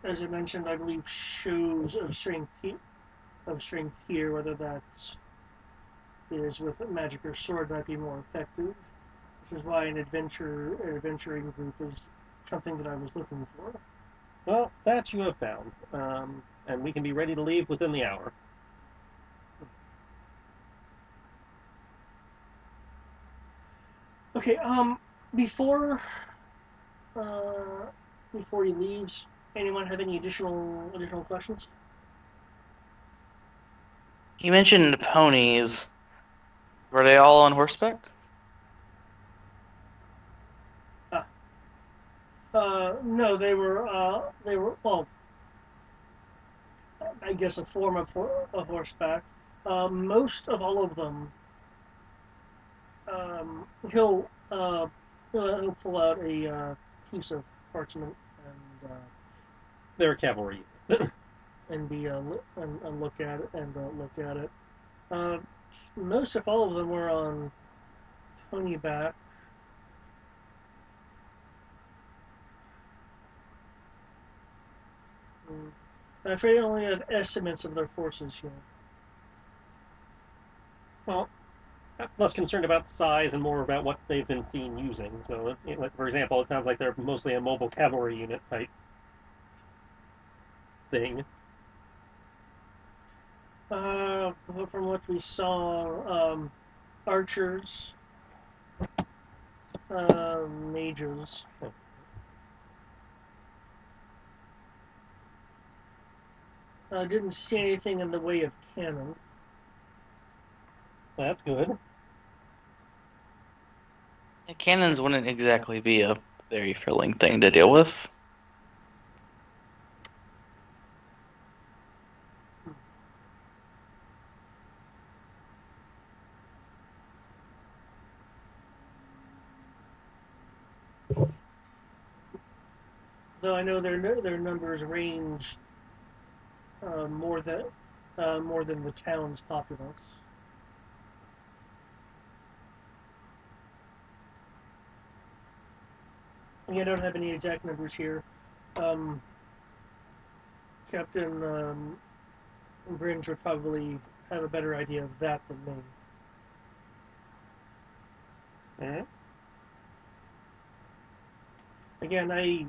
As I mentioned, I believe shows of strength here, whether that is with magic or sword, might be more effective. Which is why an adventuring group is something that I was looking for. Well, that you have found, and we can be ready to leave within the hour. Okay. Before he leaves, anyone have any additional questions? You mentioned ponies. Were they all on horseback? No, they were well, I guess a form of horseback. Most of all of them, he'll pull out a piece of parchment and They're cavalry. and look at it. Most of all of them were on ponyback. I'm afraid I only have estimates of their forces here. Well, I'm less concerned about size and more about what they've been seen using. So, for example, it sounds like they're mostly a mobile cavalry unit type thing. From what we saw, archers, mages. Didn't see anything in the way of cannon. That's good. Yeah, cannons wouldn't exactly be a very thrilling thing to deal with. Though I know their numbers range more than the town's populace. I don't have any exact numbers here. Captain Gringe would probably have a better idea of that than me. Mm-hmm. Again, I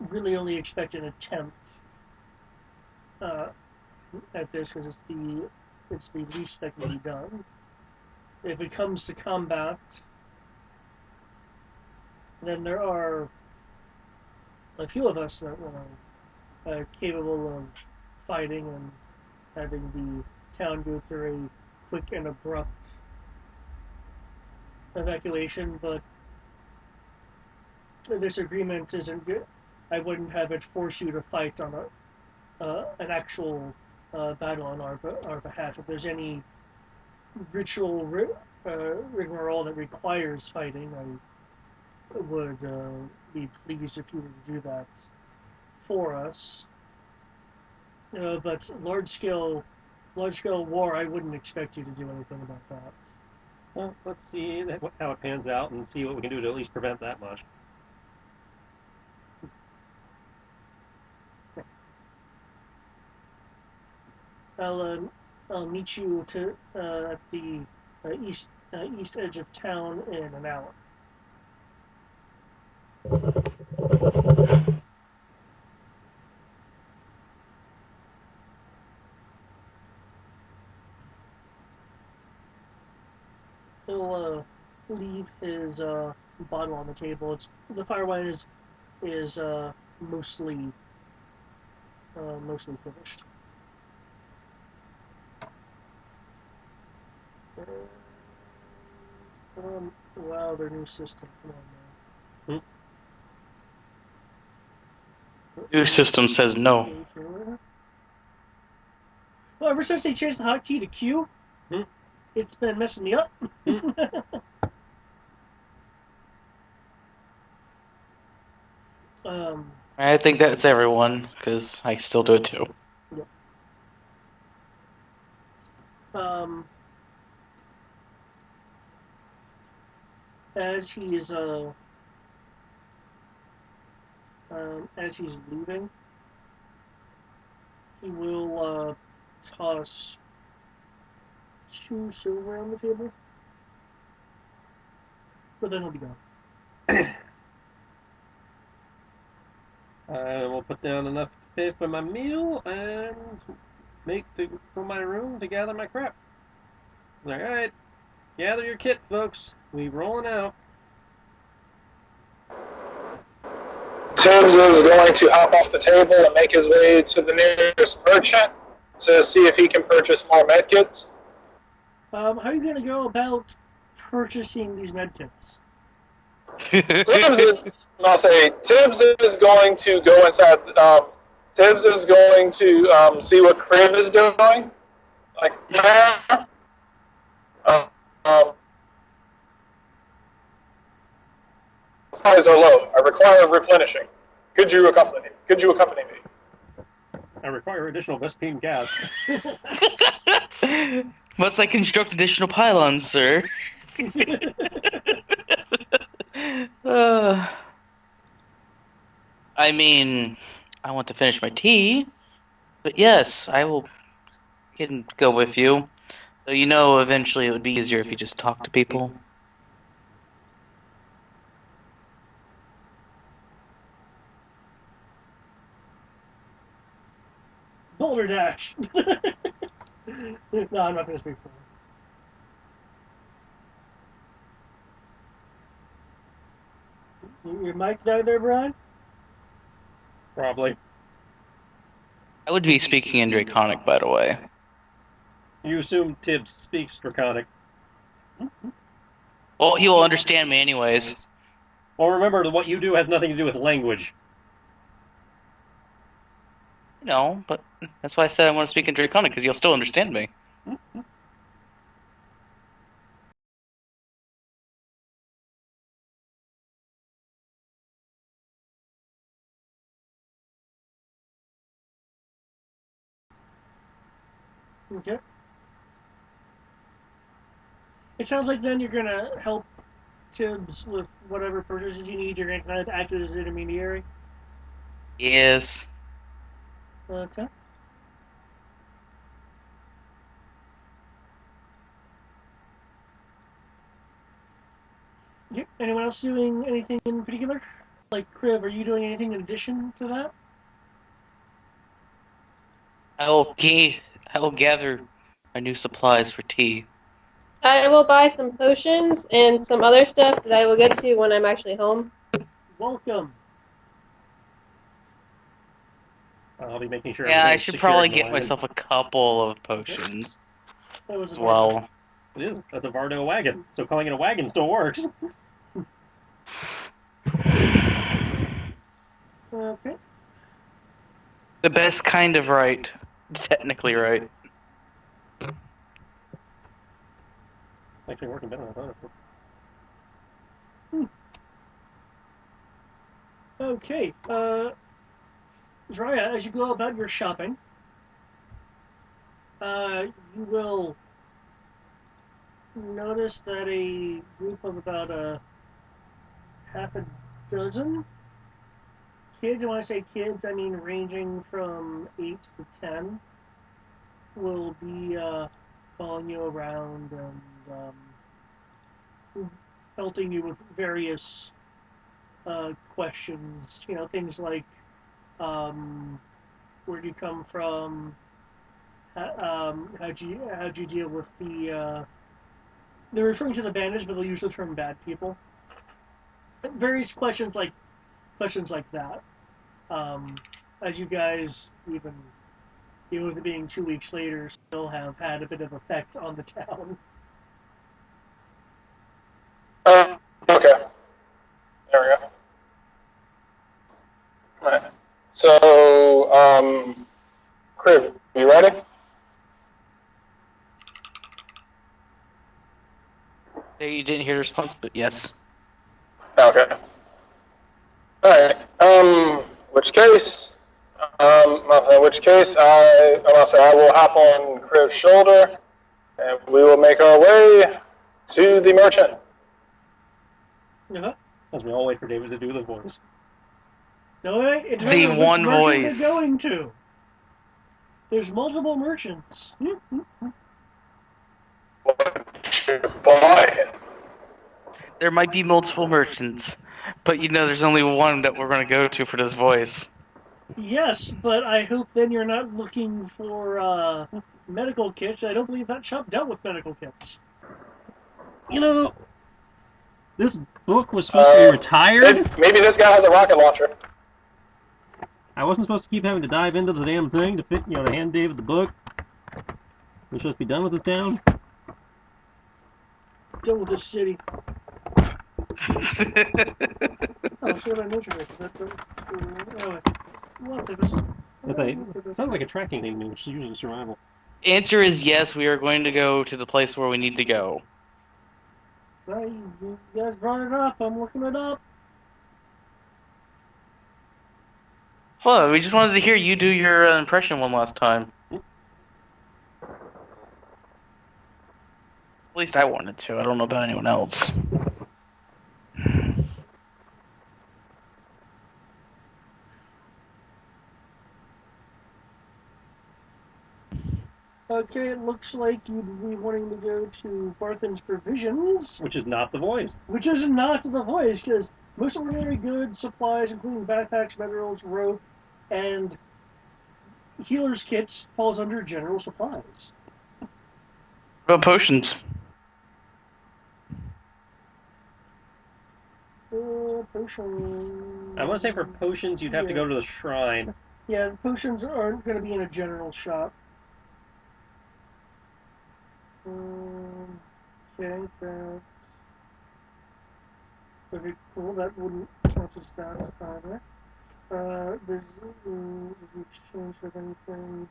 really only expect an attempt at this because it's the least that can be done. If it comes to combat, then there are a few of us that are capable of fighting and having the town go through a quick and abrupt evacuation, but this agreement isn't good. I wouldn't have it force you to fight on an actual battle on our behalf. If there's any ritual rigmarole that requires fighting, I would be pleased if you were to do that for us. But large scale war, I wouldn't expect you to do anything about that. Well, let's see how it pans out and see what we can do to at least prevent that much. I'll meet you at the east edge of town in an hour. He'll leave his bottle on the table. The fire wine is mostly finished. Wow, their new system. Come on, man. New system says no. Well, ever since they changed the hotkey to Q, it's been messing me up. I think that's everyone, because I still do it too. As he's leaving, he will toss 2 silver on the table, but then he'll be gone. I will put down enough to pay for my meal and for my room to gather my crap. All right, gather your kit, folks. We rolling out. Tibbs is going to hop off the table and make his way to the nearest merchant to see if he can purchase more medkits. How are you going to go about purchasing these medkits? Tibbs is going to go inside. Tibbs is going to see what Crib is doing. Like, supplies are low. I require replenishing. Could you accompany me? I require additional Vespine gas. Must I construct additional pylons, sir? I mean, I want to finish my tea, but yes, I will go with you. Though you know, eventually it would be easier if you just talk to people. Boulder Dash! No, I'm not going to speak for him. Your mic died there, Brian? Probably. I would be speaking in Draconic, by the way. You assume Tibbs speaks Draconic. Well, he will understand me anyways. Well, remember that what you do has nothing to do with language. No, but that's why I said I want to speak in Draconic, because you'll still understand me. Okay. It sounds like then you're going to help Tibbs with whatever purchases you need. You're going to kind of act as an intermediary. Yes. Okay. Okay. Anyone else doing anything in particular? Like Crib, are you doing anything in addition to that? I will gather my new supplies for tea. I will buy some potions and some other stuff that I will get to when I'm actually home. welcome. I'll be making sure. Yeah, I everything's should secure probably in the get wagon. myself a couple of potions That was as a well. It is. That's a Vardo wagon. So calling it a wagon still works. Okay. The best kind of right. Technically right. It's actually working better than I thought it would. Okay. Drya, as you go about your shopping, you will notice that a group of about a half a dozen kids, and when I say kids, I mean ranging from 8 to 10, will be following you around and pelting you with various questions. You know, things like, where do you come from? How'd you deal with the? They're referring to the bandits, but they'll use the term bad people. Various questions like that. As you guys, even with it being 2 weeks later, still have had a bit of effect on the town. Okay. There we go. All right. So, Crib, you ready? You didn't hear the response, but yes. Okay. All right. In which case, I will hop on Crib's shoulder, and we will make our way to the merchant. Uh-huh. As we all wait for David to do the voice. No, it depends The on which one merchant voice. they're going to. There's multiple merchants. Boy. There might be multiple merchants, but there's only one that we're going to go to for this voice. Yes, but I hope then you're not looking for medical kits. I don't believe that shop dealt with medical kits. This book was supposed to be retired. Maybe this guy has a rocket launcher. I wasn't supposed to keep having to dive into the damn thing to fit, to hand David the book. We're supposed to be done with this town. Done with this city. Oh, so I mentioned it. Sounds like a tracking thing to me, which is usually survival. Answer is yes, we are going to go to the place where we need to go. Well, you guys brought it up. I'm looking it up. Well, we just wanted to hear you do your impression one last time. At least I wanted to. I don't know about anyone else. Okay, it looks like you'd be wanting to go to Barthen's Provisions. Which is not the voice. Which is not the voice, because most ordinary goods, supplies, including backpacks, bedrolls, rope, and healer's kits, falls under general supplies. What about potions? Potions. I want to say for potions, you'd have to go to the shrine. Yeah, potions aren't going to be in a general shop. Okay, that. Okay, cool. That wouldn't count as that either. There's the exchange of anything.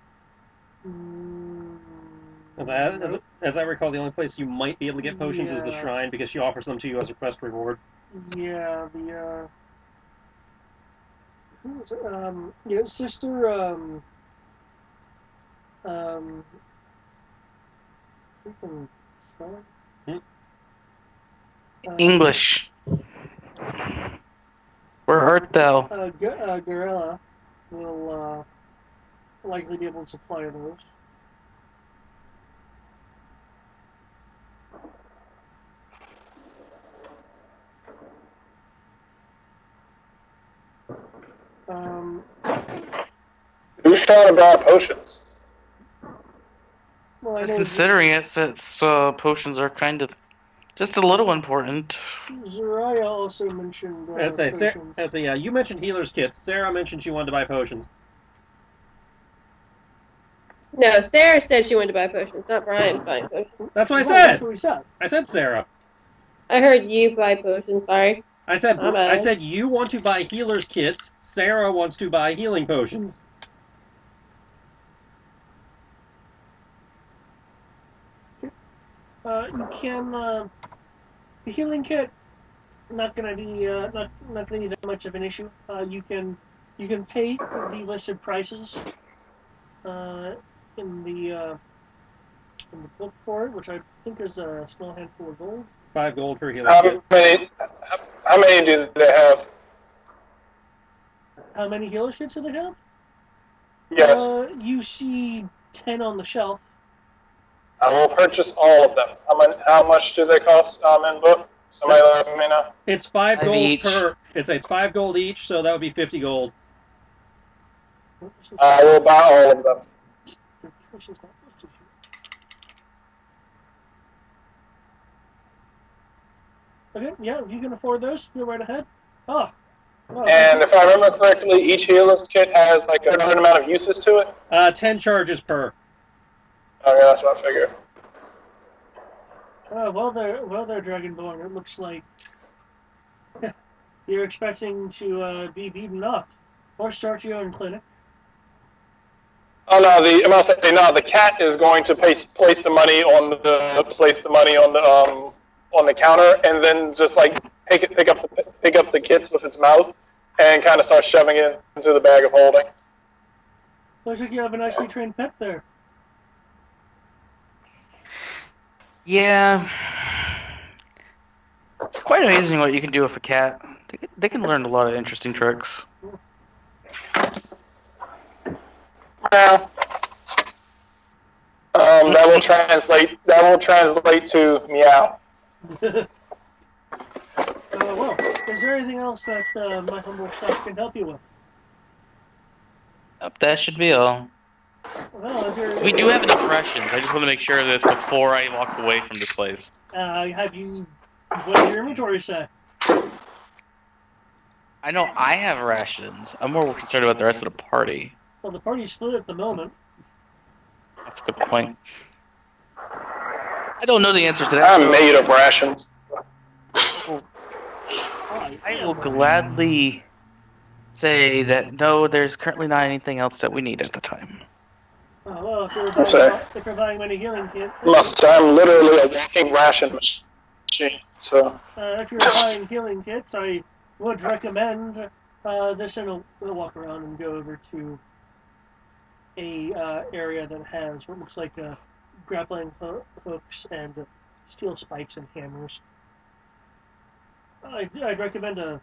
As I recall, the only place you might be able to get potions is the shrine because she offers them to you as a quest reward. Yeah, who was it? Sister, freaking spell it? English. Where art thou? Gorilla will likely be able to supply those. Who's trying to buy potions? Well, Just considering it, since potions are kind of Just a little important. Zariah also mentioned potions. Yeah, you mentioned healer's kits. Sarah mentioned she wanted to buy potions. No, Sarah said she wanted to buy potions, not Brian buying potions. That's what I Well, said. That's what we said. I said Sarah. I heard you buy potions, sorry. I said My bad. I said you want to buy healer's kits. Sarah wants to buy healing potions. You can the healing kit not gonna be not gonna be that much of an issue. You can pay the listed prices uh, in the book for it, which I think is a small handful of gold. 5 gold for healing kit. How many do they have? How many healer kits do they have? Yes. You see 10 on the shelf. I will purchase all of them. How much do they cost in book? Somebody let me know. It's 5 gold each. per. It's 5 gold each, so that would be 50 gold. I will buy all of them. Okay, yeah, if you can afford those, go right ahead. Oh. And if I remember correctly, each healer's kit has like a certain amount of uses to it. 10 charges per. Oh yeah, that's what I figured. Well, they're Dragonborn. It looks like you're expecting to be beaten up or start your own clinic. Oh no, the cat is going to place the money on the counter, and then just like pick up the kits with its mouth, and kind of start shoving it into the bag of holding. Looks like you have a nicely trained pet there. Yeah. It's quite amazing what you can do with a cat. They can learn a lot of interesting tricks. Yeah. That will translate to meow. Well, is there anything else that my humble staff can help you with? That should be all. Well, We do have enough rations. I just want to make sure of this before I walk away from this place. What does your inventory say? I know I have rations. I'm more concerned about the rest of the party. Well, the party's split at the moment. That's a good point. I don't know the answers to that. I'm made of rations. I will gladly say that no, there's currently not anything else that we need at the time. Well, if you're buying many healing kits... I'm literally a walking ration machine, so... if you're buying healing kits, I would recommend this, and we'll walk around and go over to a area that has what looks like grappling hooks and steel spikes and hammers. I'd recommend a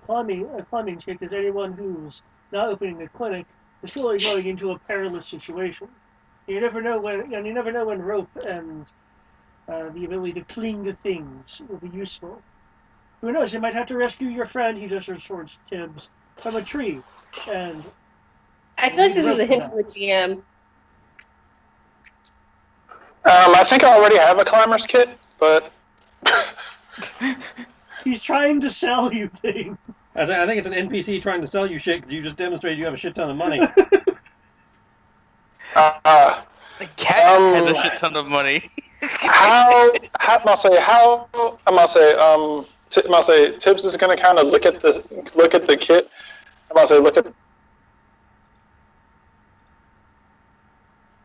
climbing kit, because anyone who's not opening a clinic is really going into a perilous situation. You never know when rope and the ability to cling to things will be useful. Who knows? You might have to rescue your friend, he just resorts Tibbs, from a tree, and I feel like this is a hint from the GM. I think I already have a climber's kit, but... He's trying to sell you things. I think it's an NPC trying to sell you shit because you just demonstrated you have a shit ton of money. The cat has a shit ton of money. Tibbs is gonna kind of look at the kit.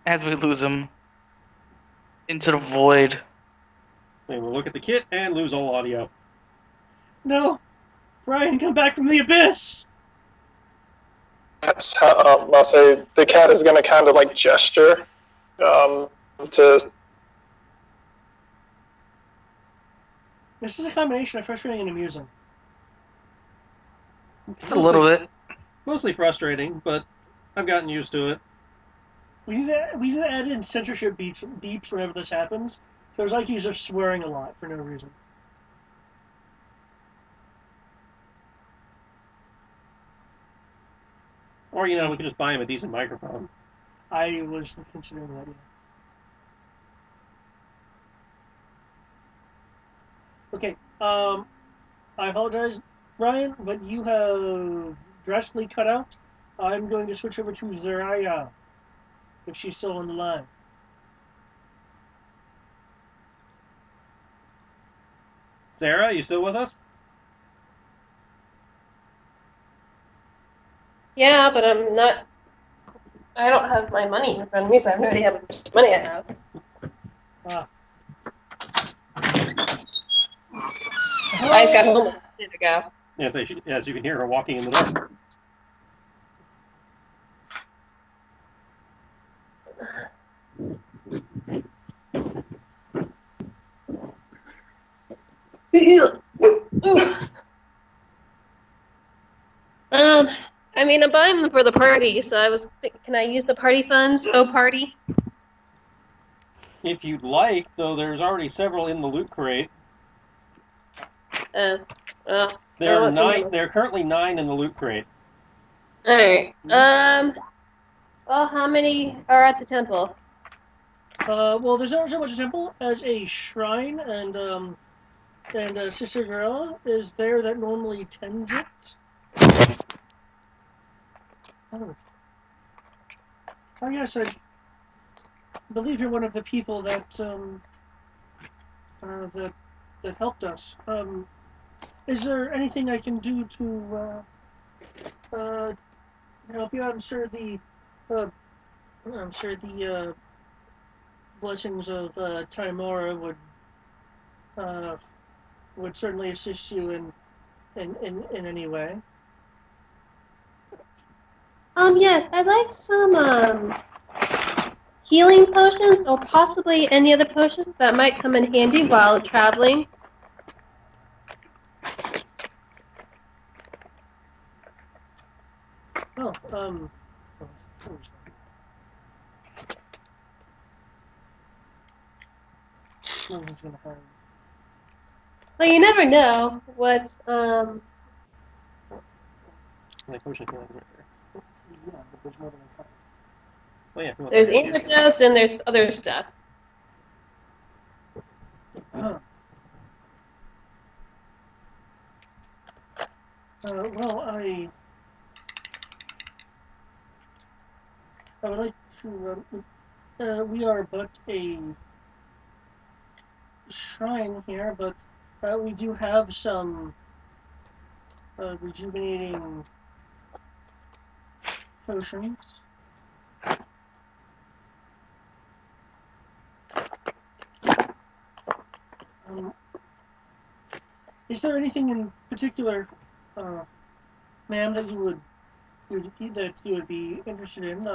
As we lose him into the void. We will look at the kit and lose all audio. No, Brian, come back from the abyss. That's how the cat is gonna kind of like gesture to. This is a combination of frustrating and amusing. Just a little bit. Mostly frustrating, but I've gotten used to it. We need to add in censorship beeps whenever this happens. So it's like he's just swearing a lot for no reason. Or, we could just buy him a decent microphone. I was considering that, Okay. I apologize, Ryan, but you have drastically cut out. I'm going to switch over to Zariah, if she's still on the line. Sarah, you still with us? Yeah, but I'm not. I don't have my money in front of me, so I have no idea how much money I have. Ah. I just got home a minute ago. Yeah, so yes, you can hear her walking in the door. I mean, I'm buying them for the party, so I was thinking, can I use the party funds? Oh, party. If you'd like, though, there's already several in the loot crate. Well, I There don't are know what thing nine. There are currently 9 in the loot crate. All right. Well, how many are at the temple? Well, there's not so much a temple as a shrine, and Sister Gorilla is there that normally tends it. Oh, yes, I believe you're one of the people that that helped us. Is there anything I can do to help you out? Uh, I'm sure the blessings of Timora uh, would certainly assist you in any way. Yes, I'd like some healing potions, or possibly any other potions that might come in handy while traveling. Oh, no one's gonna have. Well, you never know what Like potion healing right there. Yeah, but there's more than a couple. Oh yeah, there's antidotes and there's other stuff. Well, I would like to. We are but a shrine here, but we do have some rejuvenating potions. Um, is there anything in particular, ma'am, that that you would be interested in?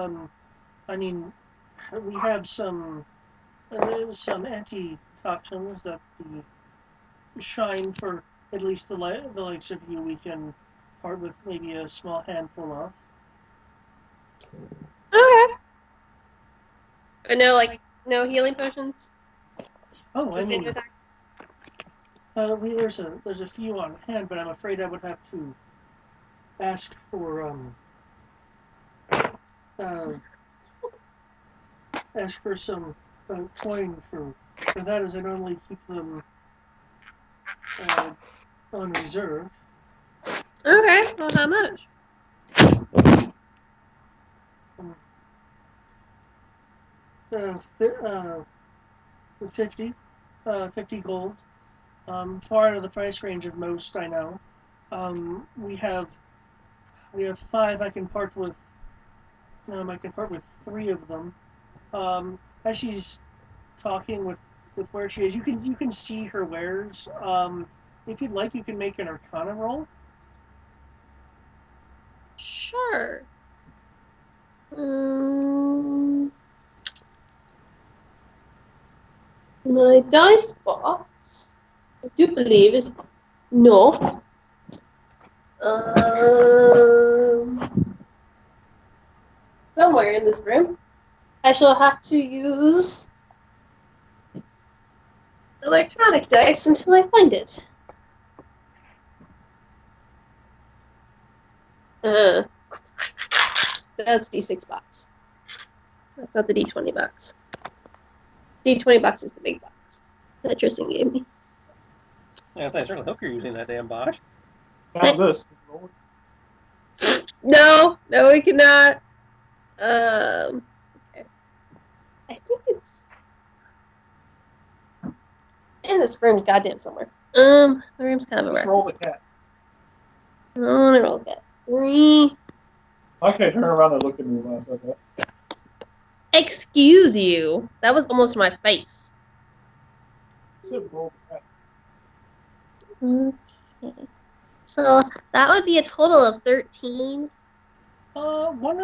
I mean, we have some antitoxins that the shrine for at least the likes of you we can part with maybe a small handful of. Okay. But no healing potions. Oh, I What's in mean, your there's a few on hand, but I'm afraid I would have to ask for uh, some coin for that, as I normally keep them uh, on reserve. Okay. Well, how much? Um, uh, 50, 50 gold. Far out of the price range of most, I know. We have 5. I can part with 3 of them. As she's talking with where she is, you can see her wares. If you'd like, you can make an Arcana roll. Sure. My dice box, I do believe, is no. Somewhere in this room. I shall have to use electronic dice until I find it. That's D6 box. That's not the D20 box. D20 box is the big box that Tristan gave me. Yeah, I certainly hope you're using that damn bot. Not this. No, we cannot. Okay. I think it's in this room, goddamn somewhere. The room's kind of Let's aware. roll the cat. I want to roll that. 3. Okay, turn around and look at me when I said that. Excuse you. That was almost my face. I said roll the cat. Okay. So that would be a total of 13. One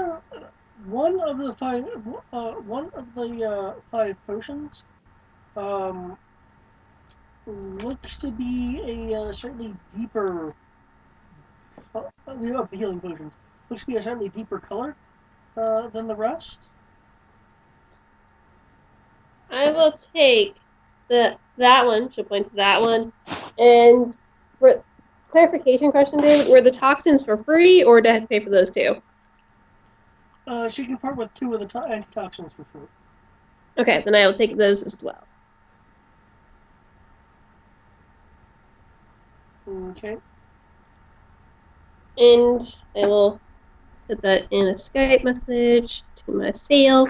of the five potions, looks to be a slightly deeper. Of the healing potions looks to be a slightly deeper color than the rest. I will take that one. She'll point to that one. And for clarification question, David, were the toxins for free, or did I have to pay for those too? She can part with 2 of the antitoxins for free. Okay, then I will take those as well. Okay. And I will put that in a Skype message to myself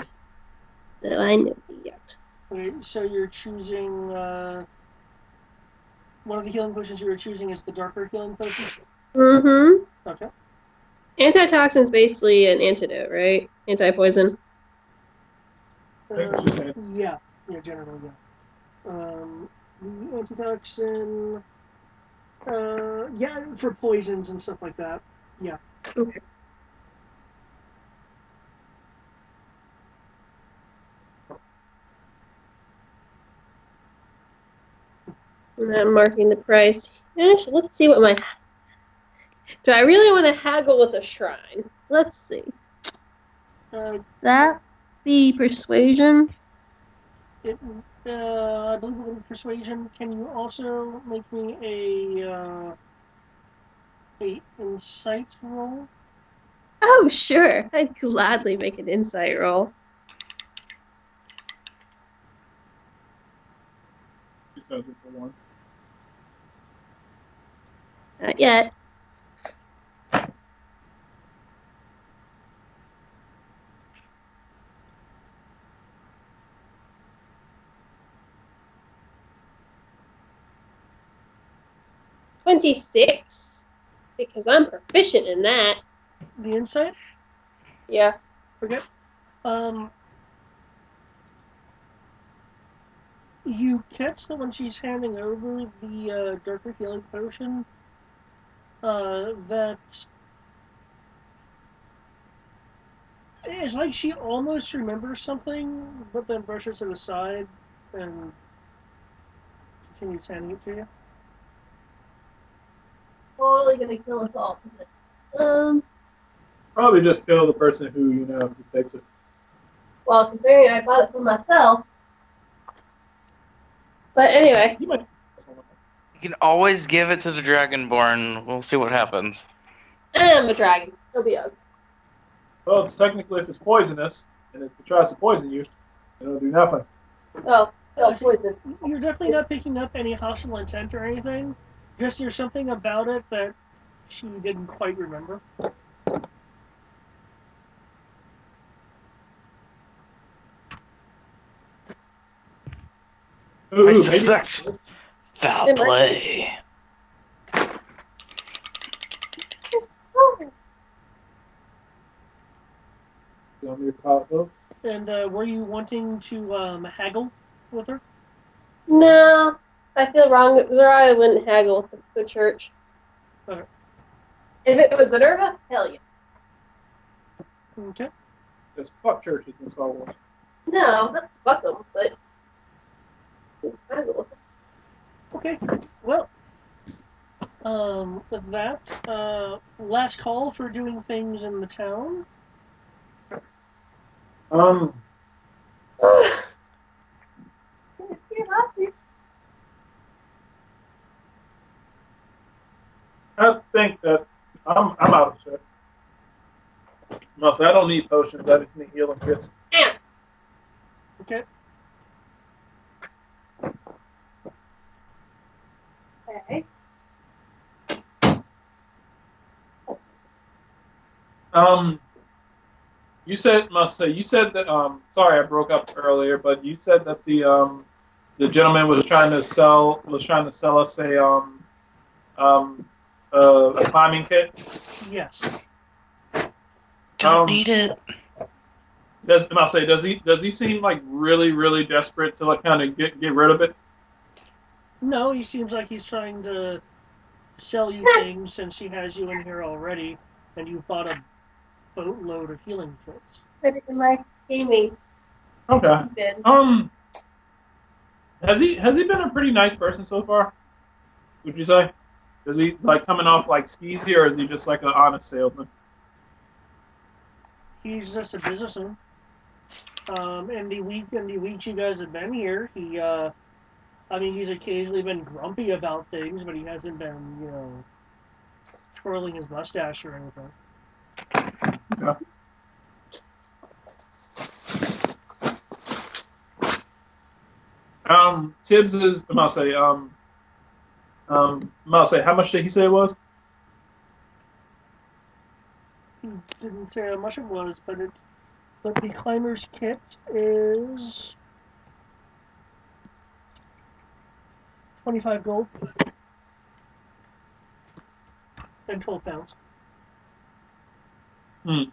that I know yet. Okay, so you're choosing one of the healing potions you were choosing is the darker healing potion. Mm-hmm. Okay. Antitoxin's basically an antidote, right? Anti-poison. Yeah, generally, yeah. The antitoxin, yeah, for poisons and stuff like that. Yeah. Okay. And I'm marking the price. Gosh, let's see what my... Do I really want to haggle with a shrine? Let's see. That the persuasion? I believe with persuasion. Can you also make me a insight roll? Oh, sure. I'd gladly make an insight roll. Not yet. $26, because I'm proficient in that. The insight? Yeah. Okay. You catch that when she's handing over the darker healing potion, that it's like she almost remembers something, but then brushes it aside and continues handing it to you. Totally gonna kill us all. Probably just kill the person who takes it. Well, considering I bought it for myself. But anyway. You might. You can always give it to the Dragonborn. We'll see what happens. I'm a dragon. It'll be us. Well, technically, if it's poisonous, and if it tries to poison you, it'll do nothing. Oh, poison. You're definitely not picking up any hostile intent or anything. Just there's something about it that she didn't quite remember. I suspect foul play. And were you wanting to haggle with her? No, I feel wrong. Zara wouldn't haggle with the church. Okay. If it was Minerva, hell yeah. Okay. Because fuck churches in Star Wars. No, not fuck them, but haggle. Okay. Well, with that, last call for doing things in the town. I think that I'm out of shit. No, so I don't need potions. I just need healing kits. Okay. Okay. You said that sorry I broke up earlier, but you said that the gentleman was trying to sell us um a climbing kit. Yes. Don't need it. Does he seem like really desperate to like kind of get rid of it? No, he seems like he's trying to sell you things since he has you in here already, and you bought a boatload of healing kits. Put it in my gaming Okay. bin. Has he been a pretty nice person so far? Would you say? Is he like coming off like skeezy, or is he just like an honest salesman? He's just a businessman. In the weeks you guys have been here, he's occasionally been grumpy about things, but he hasn't been, twirling his mustache or anything. Yeah. Tibbs is. I'm gonna say. How much did he say it was? He didn't say how much it was, but the climber's kit is 25 gold and 12 pounds. Hmm.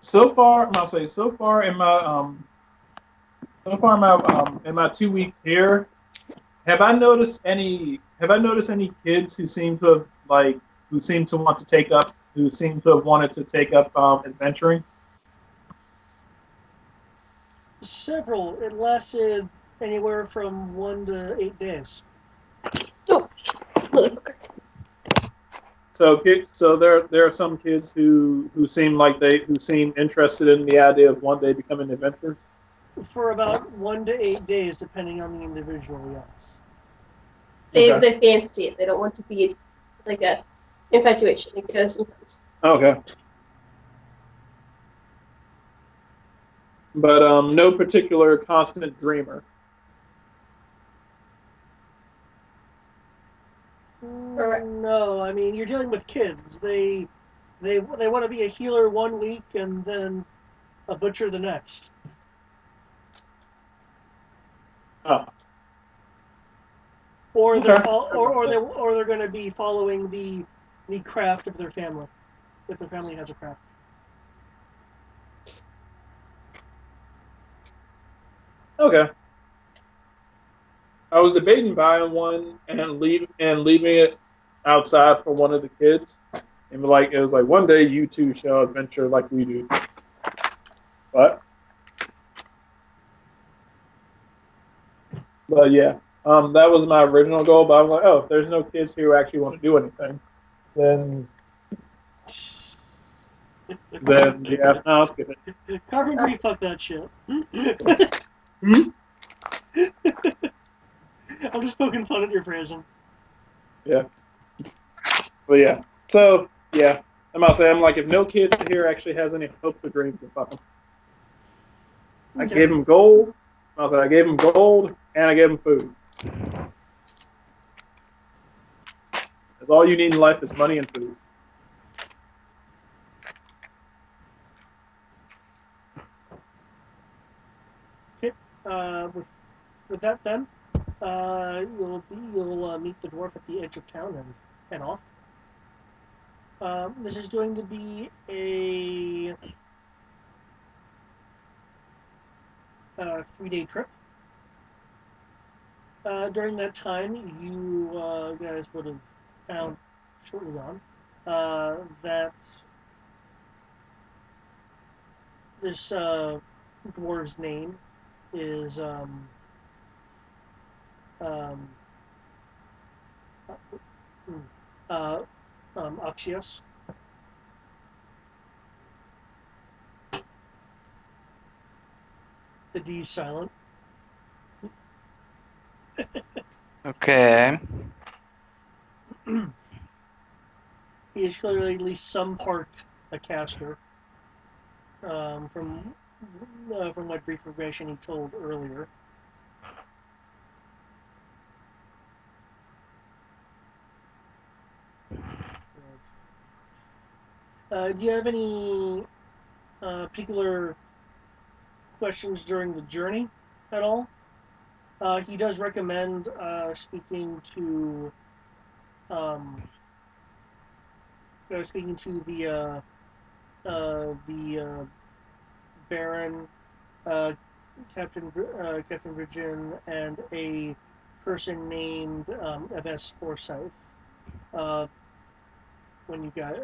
So far, I'm gonna say so far in my 2 weeks here, have I noticed any kids who seem to have who seem to want to take up who seem to have wanted to take up adventuring? Several. It lasted anywhere from 1 to 8 days. Oh, motherfucker. So there are some kids who seem interested in the idea of one day becoming adventurers. For about 1 to 8 days, depending on the individual, yes. They fancy it. They don't want to be like a infatuation. It goes and comes. Okay. But no particular constant dreamer. No, I mean you're dealing with kids. They want to be a healer 1 week and then a butcher the next. Oh. Or Okay. they're going to be following the craft of their family, if their family has a craft. Okay. I was debating buying one and leaving it outside for one of the kids, and it was like one day you two shall adventure like we do. But yeah, that was my original goal. But I'm like, oh, if there's no kids here who actually want to do anything, then yeah, no, I'll skip it. Carpentry, fuck that shit. Hmm? I'm just poking fun at your phrasing. Yeah. But yeah. So yeah, I'm like, if no kid here actually has any hopes or dreams, then fuck them. I gave him gold. I gave him gold and I gave him food. That's all you need in life is money and food. Okay. With that then, you'll meet the dwarf at the edge of town and head off. This is going to be a 3-day trip. During that time, you guys would have found shortly on that this dwarf's name is um, uh, Axios. The D is silent. Okay. He is clearly at least some part a caster. From from what brief information he told earlier. Do you have any particular questions during the journey at all? He does recommend speaking to the Baron, uh, Captain Virgin, and a person named F.S. Forsyth when you guys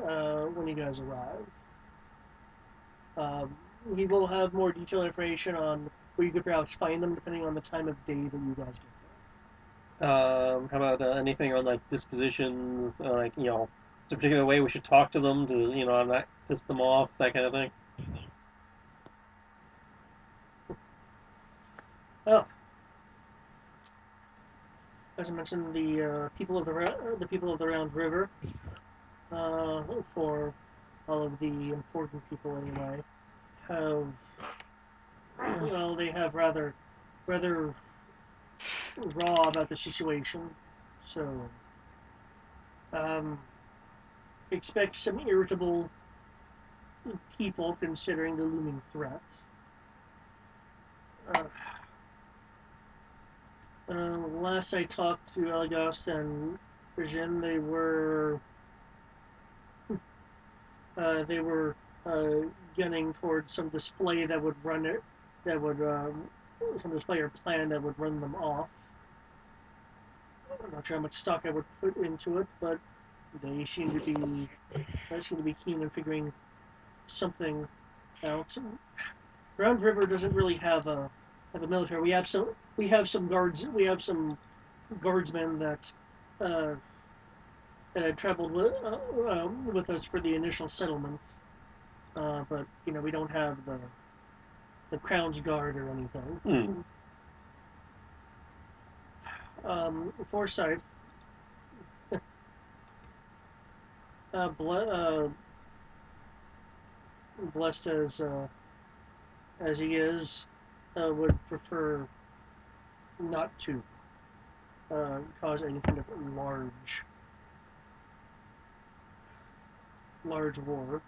arrive. He will have more detailed information on where you could perhaps find them, depending on the time of day that you guys get there. How about anything on like dispositions, like is there a particular way we should talk to them to not piss them off, that kind of thing? Oh, as I mentioned, the people of the Round River, for all of the important people anyway, they have rather raw about the situation, so expect some irritable people considering the looming threat. Last I talked to Elagos and Virgin, they were gunning towards some display that would run it, some display or plan that would run them off. I'm not sure how much stock I would put into it, but they seem to be keen on figuring something out. Round River doesn't really have a military. We have some guards. We have some guardsmen that had traveled with us for the initial settlement. But we don't have the Crown's Guard or anything. Forsyth, blessed as he is, would prefer not to cause any kind of large war.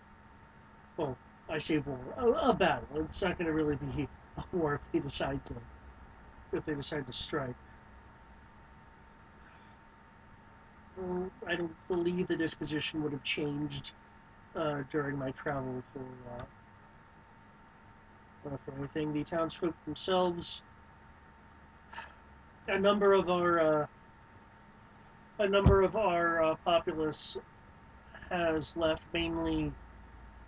Well, I say war, a battle. It's not going to really be a war if they decide to strike. I don't believe the disposition would have changed during my travel for anything. The townsfolk themselves, a number of our populace has left, mainly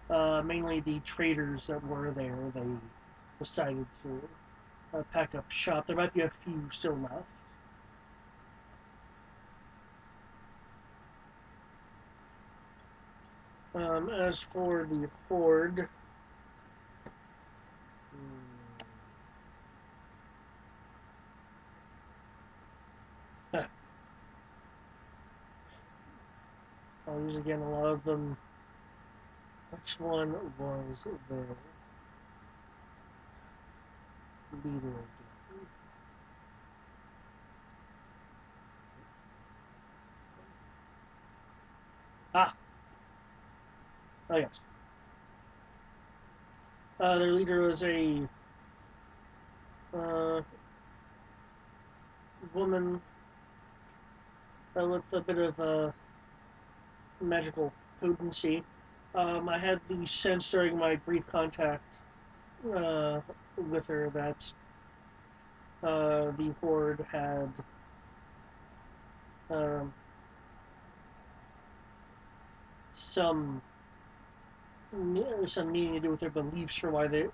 the traders that were there. They decided to pack up shop. There might be a few still left. As for the horde, I'll use again a lot of them. Which one was the leader again? Oh yes. Their leader was a woman with a bit of magical potency. I had the sense during my brief contact with her that the horde had some meaning to do with their beliefs for why they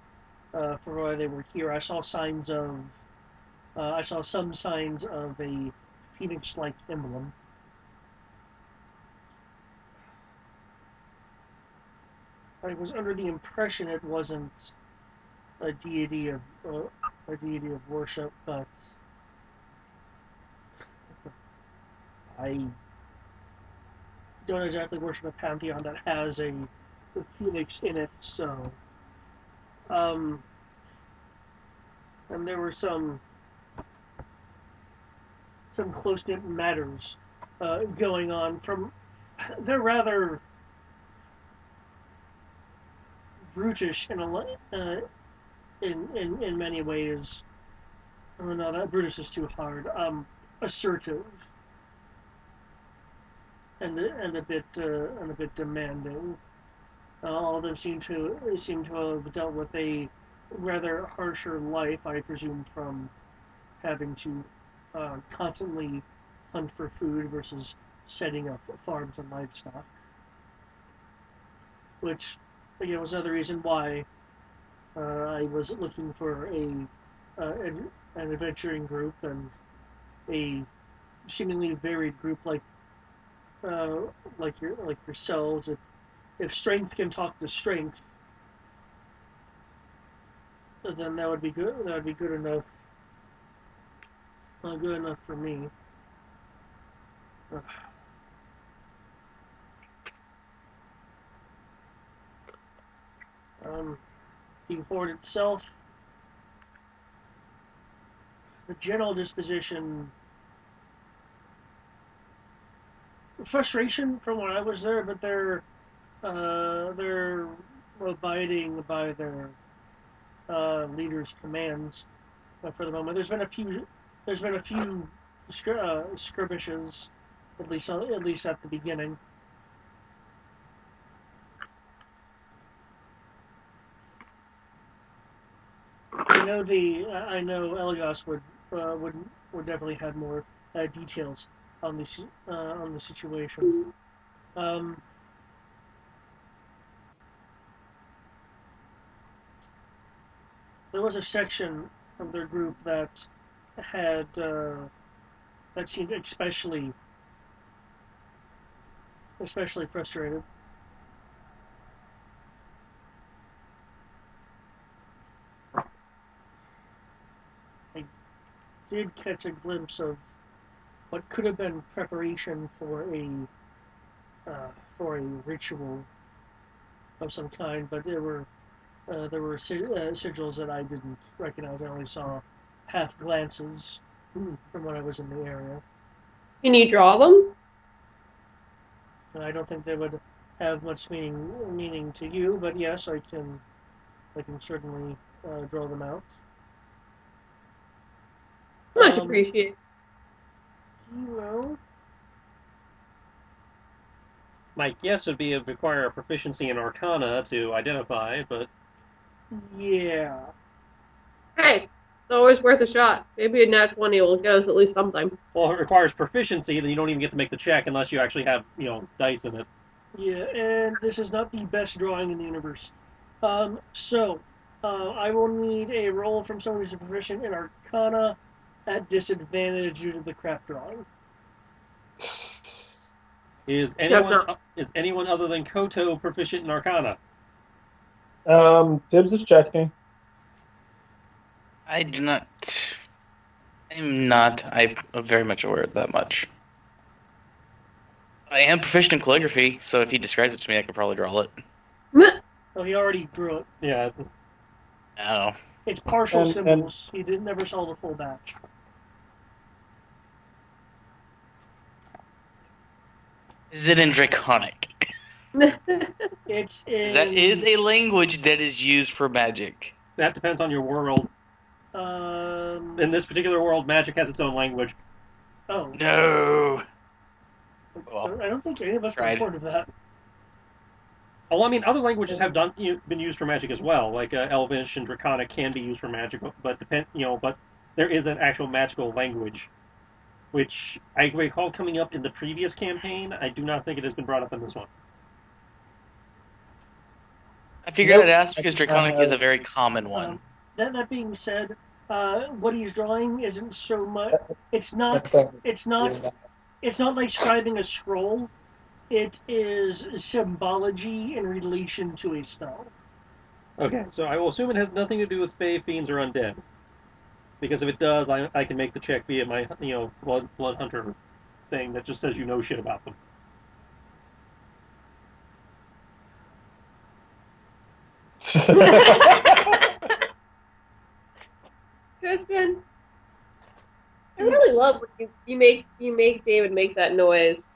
were here. I saw some signs of a phoenix-like emblem. I was under the impression it wasn't a deity of worship, but I don't exactly worship a pantheon that has a phoenix in it. So, and there were some close-knit matters going on. They're rather brutish in many ways. Oh no, that brutish is too hard. Assertive and a bit demanding. All of them seem to have dealt with a rather harsher life, I presume, from having to constantly hunt for food versus setting up farms and livestock. Which, again, was another reason why I was looking for an adventuring group and a seemingly varied group uh, like yourselves. If strength can talk to strength, then that would be good. That would be good enough. Good enough for me. The horde itself, the general disposition, frustration from when I was there, but they're abiding by their leader's commands for the moment. There's been a few skirmishes, at least at the beginning. I know Elios would definitely have more details on the situation. There was a section of their group that had that seemed especially frustrated. I did catch a glimpse of what could have been preparation for a ritual of some kind, but there were sigils that I didn't recognize. I only saw half glances from when I was in the area. Can you draw them? And I don't think they would have much meaning to you, but yes, I can certainly draw them out. Much appreciated. My guess would be it would require a proficiency in Arcana to identify, but yeah. Hey, it's always worth a shot. Maybe a nat 20 will get us at least sometime. Well, if it requires proficiency, then you don't even get to make the check unless you actually have, dice in it. Yeah, and this is not the best drawing in the universe. So, I will need a roll from someone who's proficient in Arcana at disadvantage due to the crap drawing. Is anyone other than Koto proficient in Arcana? Tibbs is checking. I do not. I'm not. I'm very much aware of that much. I am proficient in calligraphy, so if he describes it to me, I could probably draw it. Oh, he already drew it. Yeah. I don't know. It's partial symbols. He never saw the full batch. Is it in Draconic? It's in... That is a language that is used for magic. That depends on your world. In this particular world, magic has its own language. Oh. No. Well, I don't think any of us were informed of that. Oh, I mean, other languages have been used for magic as well. Like Elvish and Draconic can be used for magic, but there is an actual magical language, which I recall coming up in the previous campaign. I do not think it has been brought up in this one. I figured I'd ask because Draconic is a very common one. That being said, what he's drawing isn't so much. It's not like scribing a scroll. It is symbology in relation to a spell. Okay, so I will assume it has nothing to do with fae, fiends, or undead. Because if it does, I can make the check via my blood hunter thing that just says you know shit about them. love when you make David make that noise.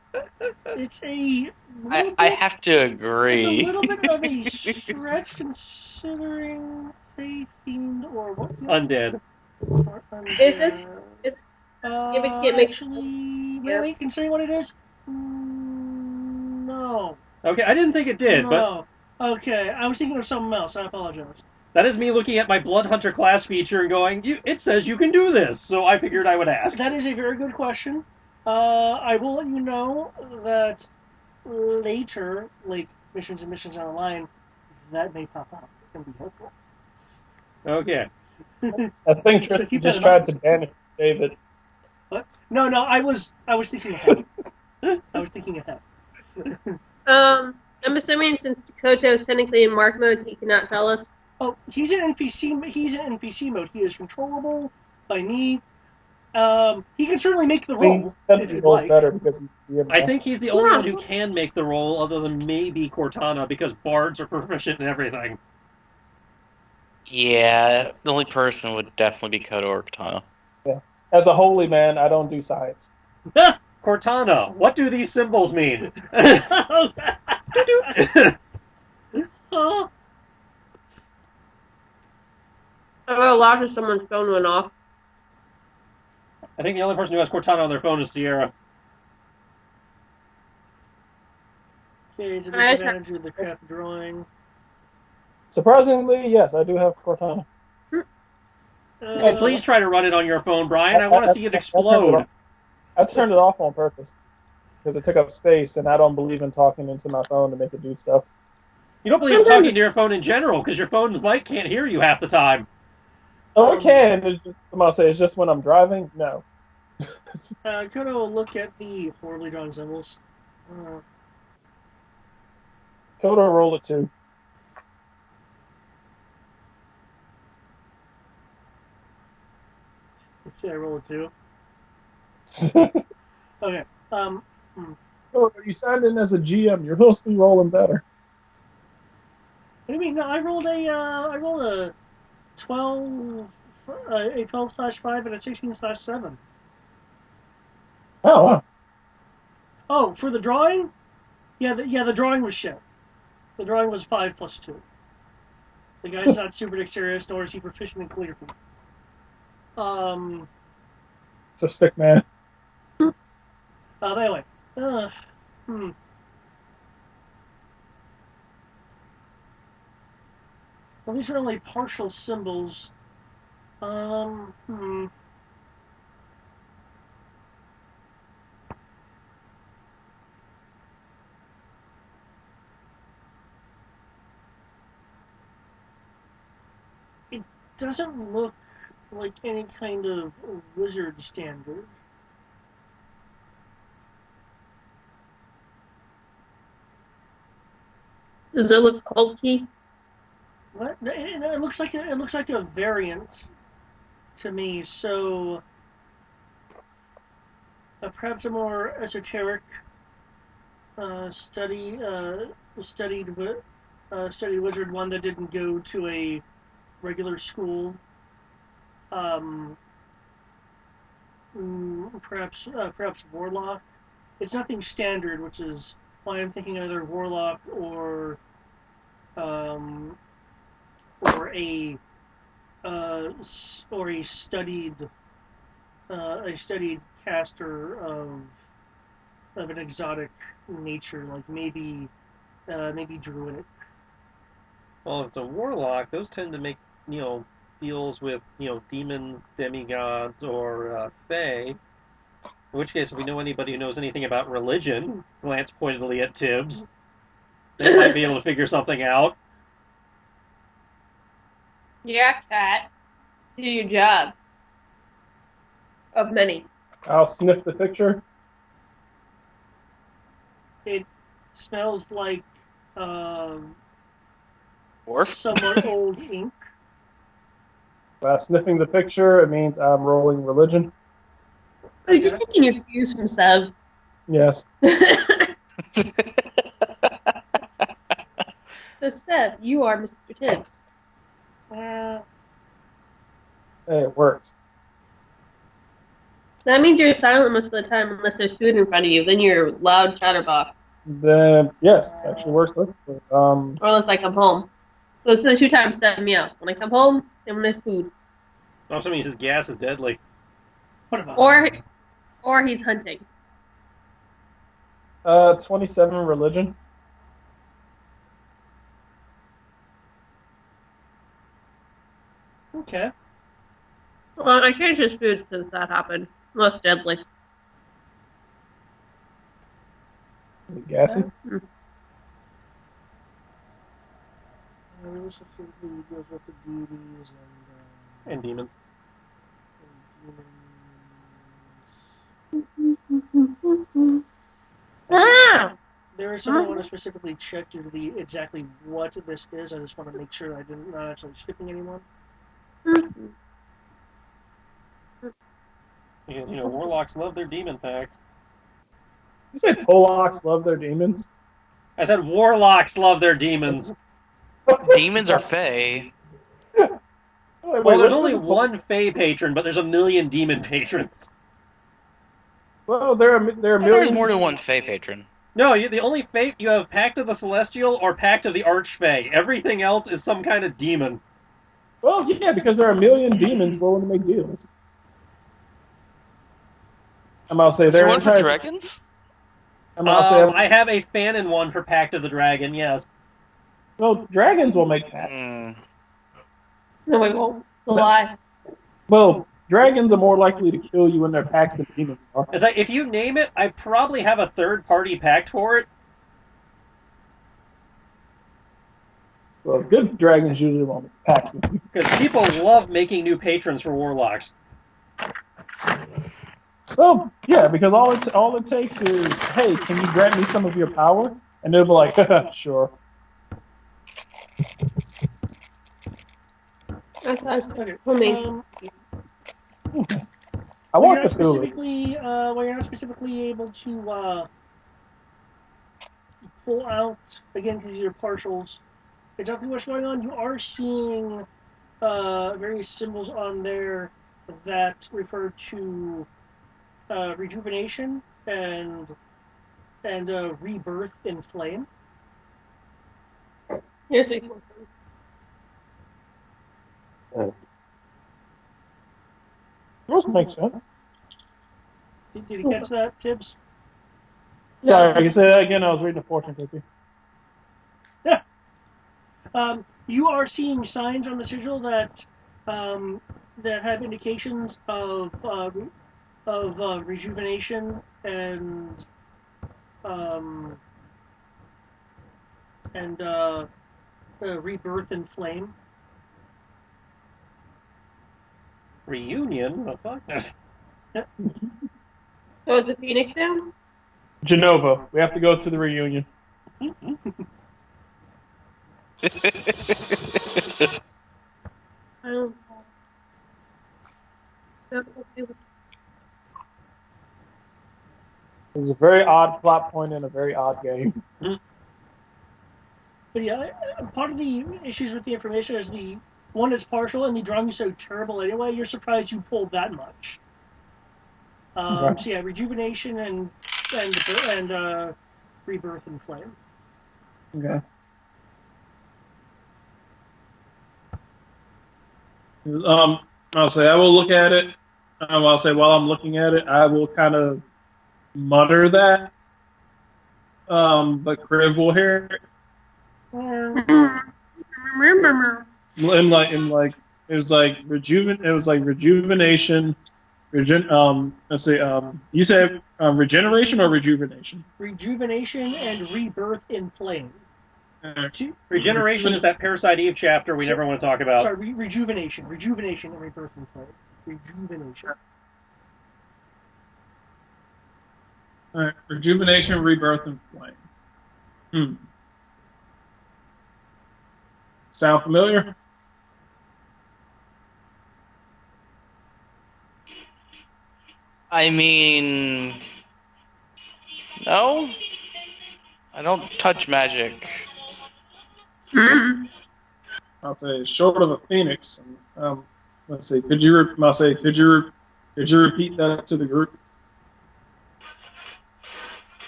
It's a I have to agree. It's a little bit of a stretch considering faith fiend or what? Undead. Or undead. Is David can't make Actually, wait, considering what it is, no. Okay, I didn't think it did, but No. Okay, I was thinking of something else. I apologize. that is me looking at my Blood Hunter class feature and going, it says you can do this, so I figured I would ask. That is a very good question. I will let you know that later, like missions and missions online, that may pop up and be helpful. Okay. I think Tristan keep just that in tried mind. to banish David. What? No, I was thinking ahead. I was thinking ahead. I'm assuming since Dakota is technically in mark mode, he cannot tell us. Oh, he's in NPC. He's in NPC mode. He is controllable by me. He can certainly make the roll if He you'd rolls like. better because he's the I think he's the only Yeah. one who can make the roll, other than maybe Cortana, because bards are proficient in everything. Yeah, the only person would definitely be Kodo or Katana. Yeah. As a holy man, I don't do science. Cortana, what do these symbols mean? Oh, Oh, a lot of someone's phone went off. I think the only person who has Cortana on their phone is Sierra. okay, it's a I just disadvantage with the craft drawing. Surprisingly, yes, I do have Cortana. Oh, please try to run it on your phone, Brian. I want to see it explode. I turned it off on purpose because it took up space, and I don't believe in talking into my phone to make it do stuff. You don't believe in talking to your phone in general because your phone's mic can't hear you half the time. Oh, it can. It's just when I'm driving. No. Could I look at the horribly drawn symbols? Kodo roll it too. Should I roll it too? Okay. You signed in as a GM. You're supposed to be rolling better. What do you mean? No, I rolled a 12, a 12/5 and a 16/7. Oh, wow. Oh, for the drawing? Yeah, the drawing was shit. The drawing was 5 plus 2. The guy's not super dexterous, nor is he proficient in calligraphy. It's a stick man. Anyway. Well, these are only partial symbols. It doesn't look like any kind of wizard standard. Does it look culty? What? It looks like a variant to me. So perhaps a more esoteric studied wizard, one that didn't go to a regular school. Perhaps warlock. It's nothing standard, which is why I'm thinking either warlock or a studied caster of an exotic nature, like maybe druidic. Well, if it's a warlock, those tend to make, deals with, demons, demigods, or fae. In which case, if we know anybody who knows anything about religion, glance pointedly at Tibbs, they might be able to figure something out. Yeah, Cat. Do your job. Of many. I'll sniff the picture. It smells like Or somewhat old ink. By sniffing the picture, it means I'm rolling religion. Oh, you're just taking your cues from Seb. Yes. So, Seb, you are Mr. Tibbs. Hey, it works. That means you're silent most of the time unless there's food in front of you. Then you're loud chatterbox. Yes, it actually works perfectly. Or unless I come home. Those are the 2 times that me out. When I come home and when there's food. Also means his gas is deadly. What about Or he's hunting. 27 religion. Okay. Well, I changed his food since that happened. Most deadly. Is it gassy? Specifically goes with the duties And demons. There is something I want to specifically check to be exactly what this is. I just want to make sure I'm not actually skipping anyone. Because, warlocks love their demon packs. You said Polacks love their demons? I said warlocks love their demons. Demons are fey. Well, there's only one Fey patron, but there's a million demon patrons. Well, there are millions. There's more than one Fey patron. No, the only Fey you have Pact of the Celestial or Pact of the Archfey. Everything else is some kind of demon. Well, yeah, because there are a million demons willing to make deals. I'm about to say is there one for dragons? I have a fan in one for Pact of the Dragon. Yes. Well, dragons will make pacts. No, we won't. It's a lie. Well, dragons are more likely to kill you in their packs than demons are. It's like, if you name it, I probably have a third-party pact for it. Well, good dragons usually won't make pacts with you. Because people love making new patrons for warlocks. Well, yeah, because all it takes is, hey, can you grant me some of your power? And they'll be like, sure. That's Okay. for me. I want the specifically, where you're not specifically able to pull out, again, because you're partials, exactly what's going on. You are seeing various symbols on there that refer to rejuvenation and rebirth in flame. Here's me. Those make sense. Did you catch that, Tibbs? Sorry, you say that again? I was reading a fortune cookie. Yeah. You are seeing signs on the sigil that have indications of rejuvenation and rebirth in flame. Reunion? What the fuck? So is the Phoenix down? Genova. We have to go to the reunion. It was a very odd plot point in a very odd game. But yeah, part of the issues with the information is the one is partial and the drawing is so terrible anyway. You're surprised you pulled that much. Okay. So yeah, rejuvenation and rebirth and flame. Okay. I'll say I will look at it. I'll say while I'm looking at it, I will kind of mutter that. But Kriv will hear it. It was like rejuvenation. Let's see. You said regeneration or rejuvenation? Rejuvenation and rebirth in flame. Regeneration is that Parasite Eve chapter we never want to talk about. Sorry, rejuvenation and rebirth in flame. Rejuvenation. All right, rejuvenation, rebirth, and flame. Sound familiar? I mean, no, I don't touch magic. I'll say short of a phoenix. Let's see. Could you Could you repeat that to the group?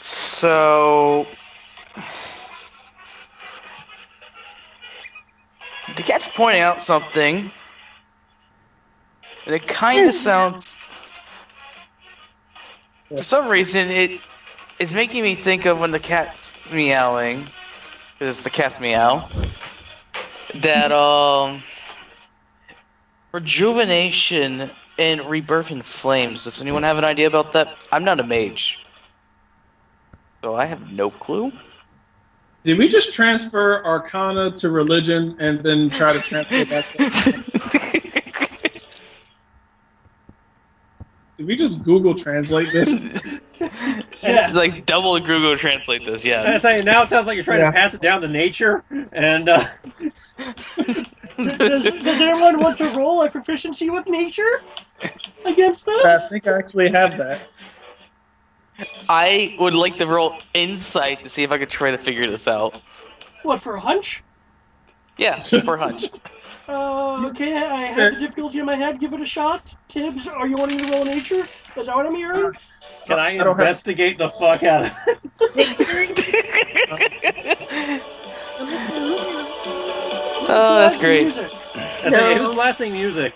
So the cat's pointing out something. And it kind of sounds. For some reason, it is making me think of when the cat's meowing, because it's the cat's meow. That rejuvenation and rebirth in flames. Does anyone have an idea about that? I'm not a mage, so I have no clue. Did we just transfer Arcana to religion and then try to transfer back to... Did we just Google Translate this? Yes. Like double Google Translate this, I yes. say now it sounds like you're trying to pass it down to nature, and Does anyone want to roll a proficiency with nature against I this? think I actually have that. I would like to roll insight to see if I could try to figure this out. What, for a hunch? Yeah, for hunch. Okay, I have the difficulty in my head. Give it a shot. Tibbs, are you wanting to roll nature? Is that what I'm hearing? can I don't have- investigate the fuck out of it? Oh, that's great. Music. Who's blasting music?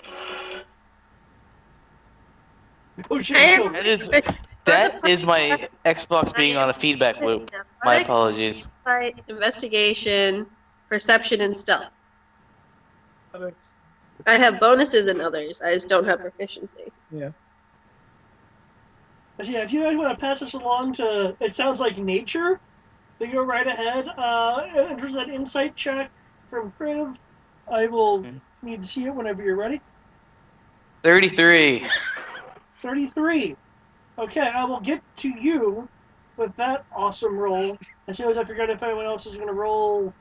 Oh, shit. That is my Xbox being on a feedback loop. My apologies. Investigation, perception, and stealth. I have bonuses in others. I just don't have proficiency. Yeah. But yeah, if you guys want to pass this along to, it sounds like nature, then go right ahead. In terms of that insight check from Kriv, I will need to see it whenever you're ready. 33. 33. Okay, I will get to you with that awesome roll as soon as I figure out if anyone else is going to roll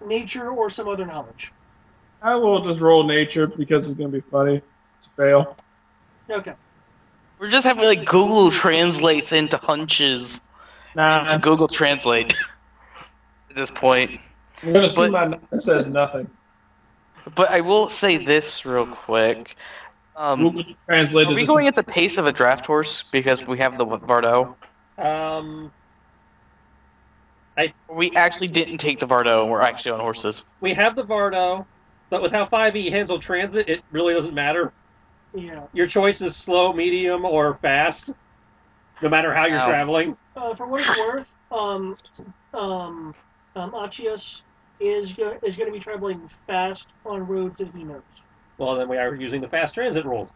nature or some other knowledge. I will just roll nature because it's going to be funny. It's fail. Okay. We're just having like Google translates into hunches Nah, to Google Translate at this point. I'm going to see my that says nothing. But I will say this real quick. Google translated Are we this. going at the pace of a draft horse because we have the Vardo? We actually didn't take the Vardo and we're actually on horses. We have the Vardo, but with how 5e handles transit, it really doesn't matter. Yeah. Your choice is slow, medium, or fast, no matter how you're traveling. For what it's worth, Achius is going to be traveling fast on roads that he knows. Well, then we are using the fast transit rules,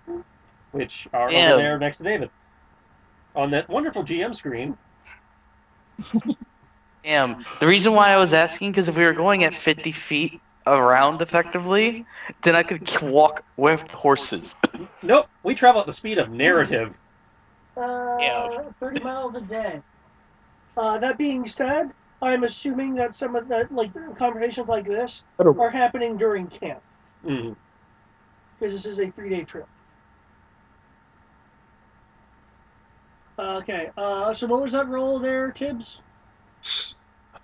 which are over Yeah. there next to David. On that wonderful GM screen. Damn. The reason why I was asking, because if we were going at 50 feet around effectively, then I could walk with horses. Nope, we travel at the speed of narrative. 30 miles a day. That being said, I'm assuming that some of that, like conversations like this, are happening during camp Mm. because this is a 3-day trip. Okay. So what was that roll there, Tibbs?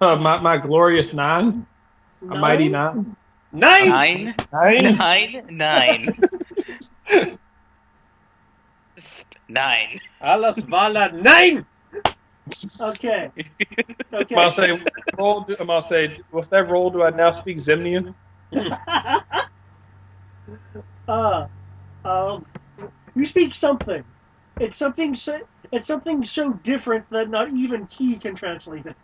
My glorious 9. A mighty 9. 9! 9. 9. Alas Vala 9! Okay. I'm gonna say, with that roll, do I now speak Zemnian? You speak something. It's something so different that not even Key can translate it.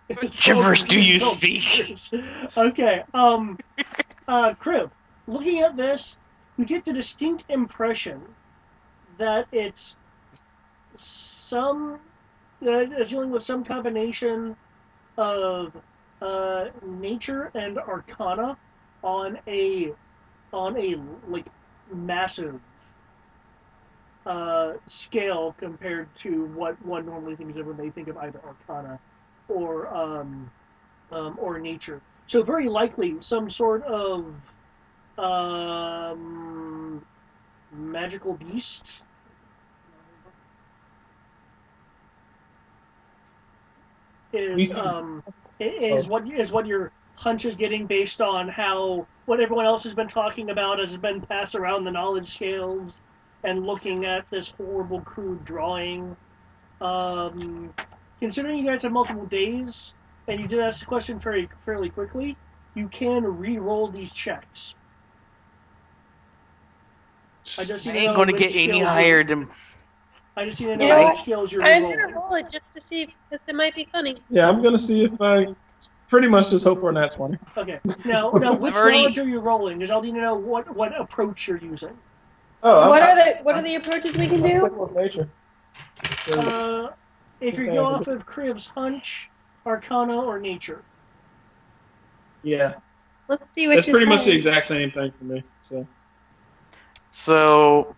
What gibberish do you speak? Okay. Crib, looking at this, we get the distinct impression that it's dealing with some combination of nature and arcana on a like massive scale compared to what one normally thinks of when they think of either arcana or nature. So very likely some sort of magical beast. Is what your hunch is getting based on how what everyone else has been talking about has been passed around the knowledge scales and looking at this horrible crude drawing. Considering you guys have multiple days and you did ask the question fairly quickly, you can re-roll these checks. I just I ain't going to get any higher than. I just need to know what skills you're I'm re-rolling. gonna roll it just to see because it might be funny. Yeah, I'm gonna see if I pretty much just hope for a nat 20. Okay. Now, which knowledge are you rolling? Because I'll need to know what approach you're using. Oh, What are the approaches we can I'm do? sticking with nature. If you go off of Crib's hunch, Arcana, or Nature. Yeah, Let's see which it's is pretty much the higher. exact same thing for me. So,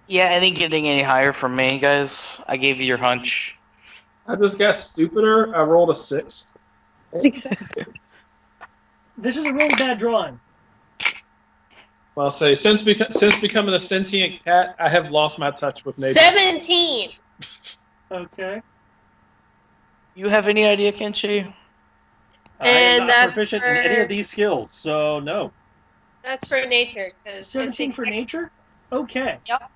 yeah, I ain't getting any higher from me, guys. I gave you your hunch. I just got stupider. I rolled a 6. Success. This is a really bad drawing. Well, I'll say since becoming a sentient cat, I have lost my touch with nature. 17. Okay. You have any idea, Kenshi? I am And not that's proficient for- in any of these skills, so no. That's for nature. 'Cause 17 for Nature? Okay. Yep.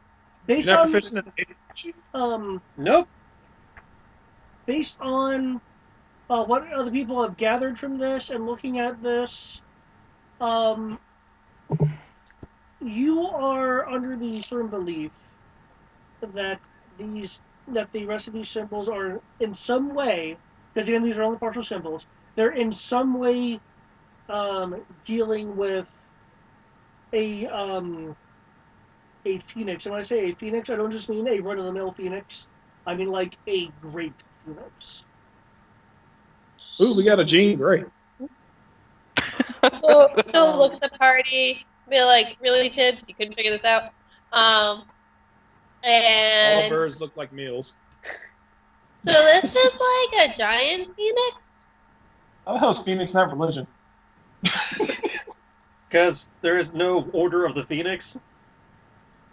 Based You're not on proficient in nature? Nope. based on what other people have gathered from this and looking at this, you are under the firm belief that the rest of these symbols are in some way, because again these are only partial symbols, they're in some way dealing with a phoenix. And when I say a phoenix, I don't just mean a run-of-the-mill phoenix. I mean like a great phoenix. Ooh, we got a Jean Grey. So look at the party, be like, really, Tibbs, you couldn't figure this out. All And birds look like meals. so this is like a giant phoenix. How the hell is Phoenix not religion? Because there is no Order of the Phoenix.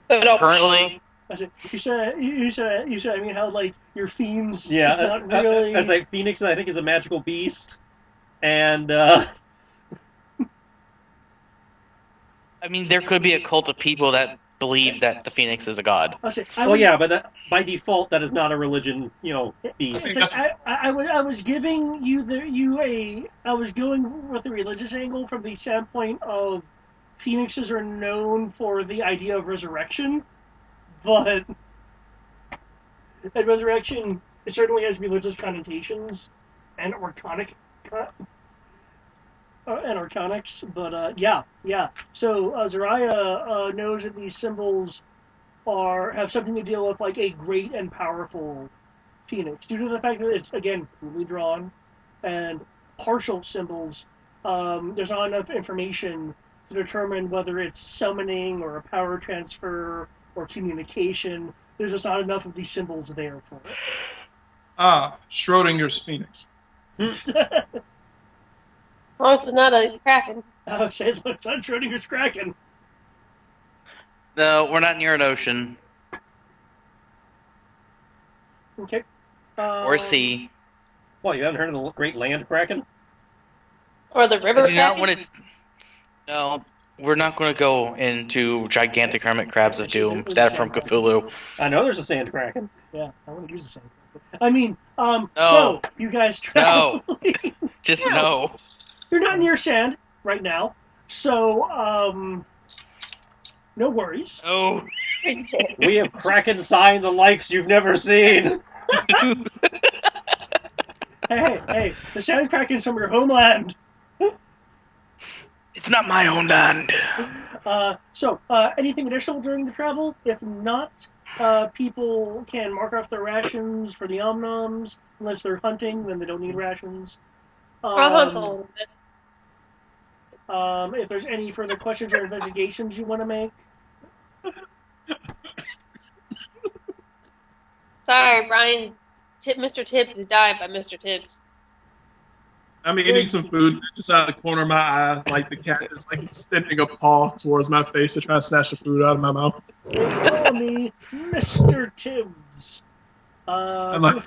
Currently, You said, I mean, how, like, your themes, Yeah, it's not really... It's like Phoenix, I think, is a magical beast. And, I mean, there could be a cult of people that believe that the Phoenix is a god. yeah, but by default, that is not a religion, beast. It's like, I was giving I was going with the religious angle from the standpoint of phoenixes are known for the idea of resurrection, but at resurrection, it certainly has religious connotations and arcanics, but yeah. So Zariah knows that these symbols have something to deal with, like a great and powerful phoenix, due to the fact that it's again poorly drawn and partial symbols. There's not enough information to determine whether it's summoning or a power transfer or communication. There's just not enough of these symbols there for it. Schrodinger's Phoenix. Well, it's not a kraken. Alex says, "Look, I'm Schrodinger's Kraken." No, we're not near an ocean Okay. or sea. Well, you haven't heard of the Great Land Kraken? Or the river I do not kraken. want to. No, we're not going to go into gigantic hermit crabs of doom that are from Cthulhu. I know there's a Sand Kraken. Yeah, I want to use the same. I mean, No. so you guys travel. Just no. You're not near sand right now, so no worries. No. We have Kraken sign the likes you've never seen. Hey, the Sand Kraken's from your homeland. It's not my own land. So anything additional during the travel? If not, people can mark off their rations for the omnoms. Unless they're hunting, then they don't need rations. I'll hunt a little bit. If there's any further questions or investigations you want to make. Sorry, Mr. Tibbs is dying by Mr. Tibbs. I'm eating some food just out of the corner of my eye, like the cat is like extending a paw towards my face to try to snatch the food out of my mouth. Call me Mr. Tibbs. I'm like,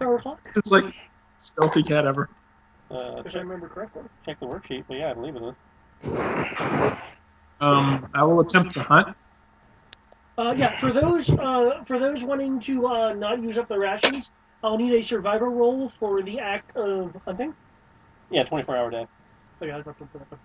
it's like stealthy cat ever. If I remember correctly. Check the worksheet, but yeah, I believe it is. I will attempt to hunt. Yeah, for those wanting to not use up their rations, I'll need a survivor roll for the act of hunting. Yeah, 24-hour day. Okay, I was about to put that up.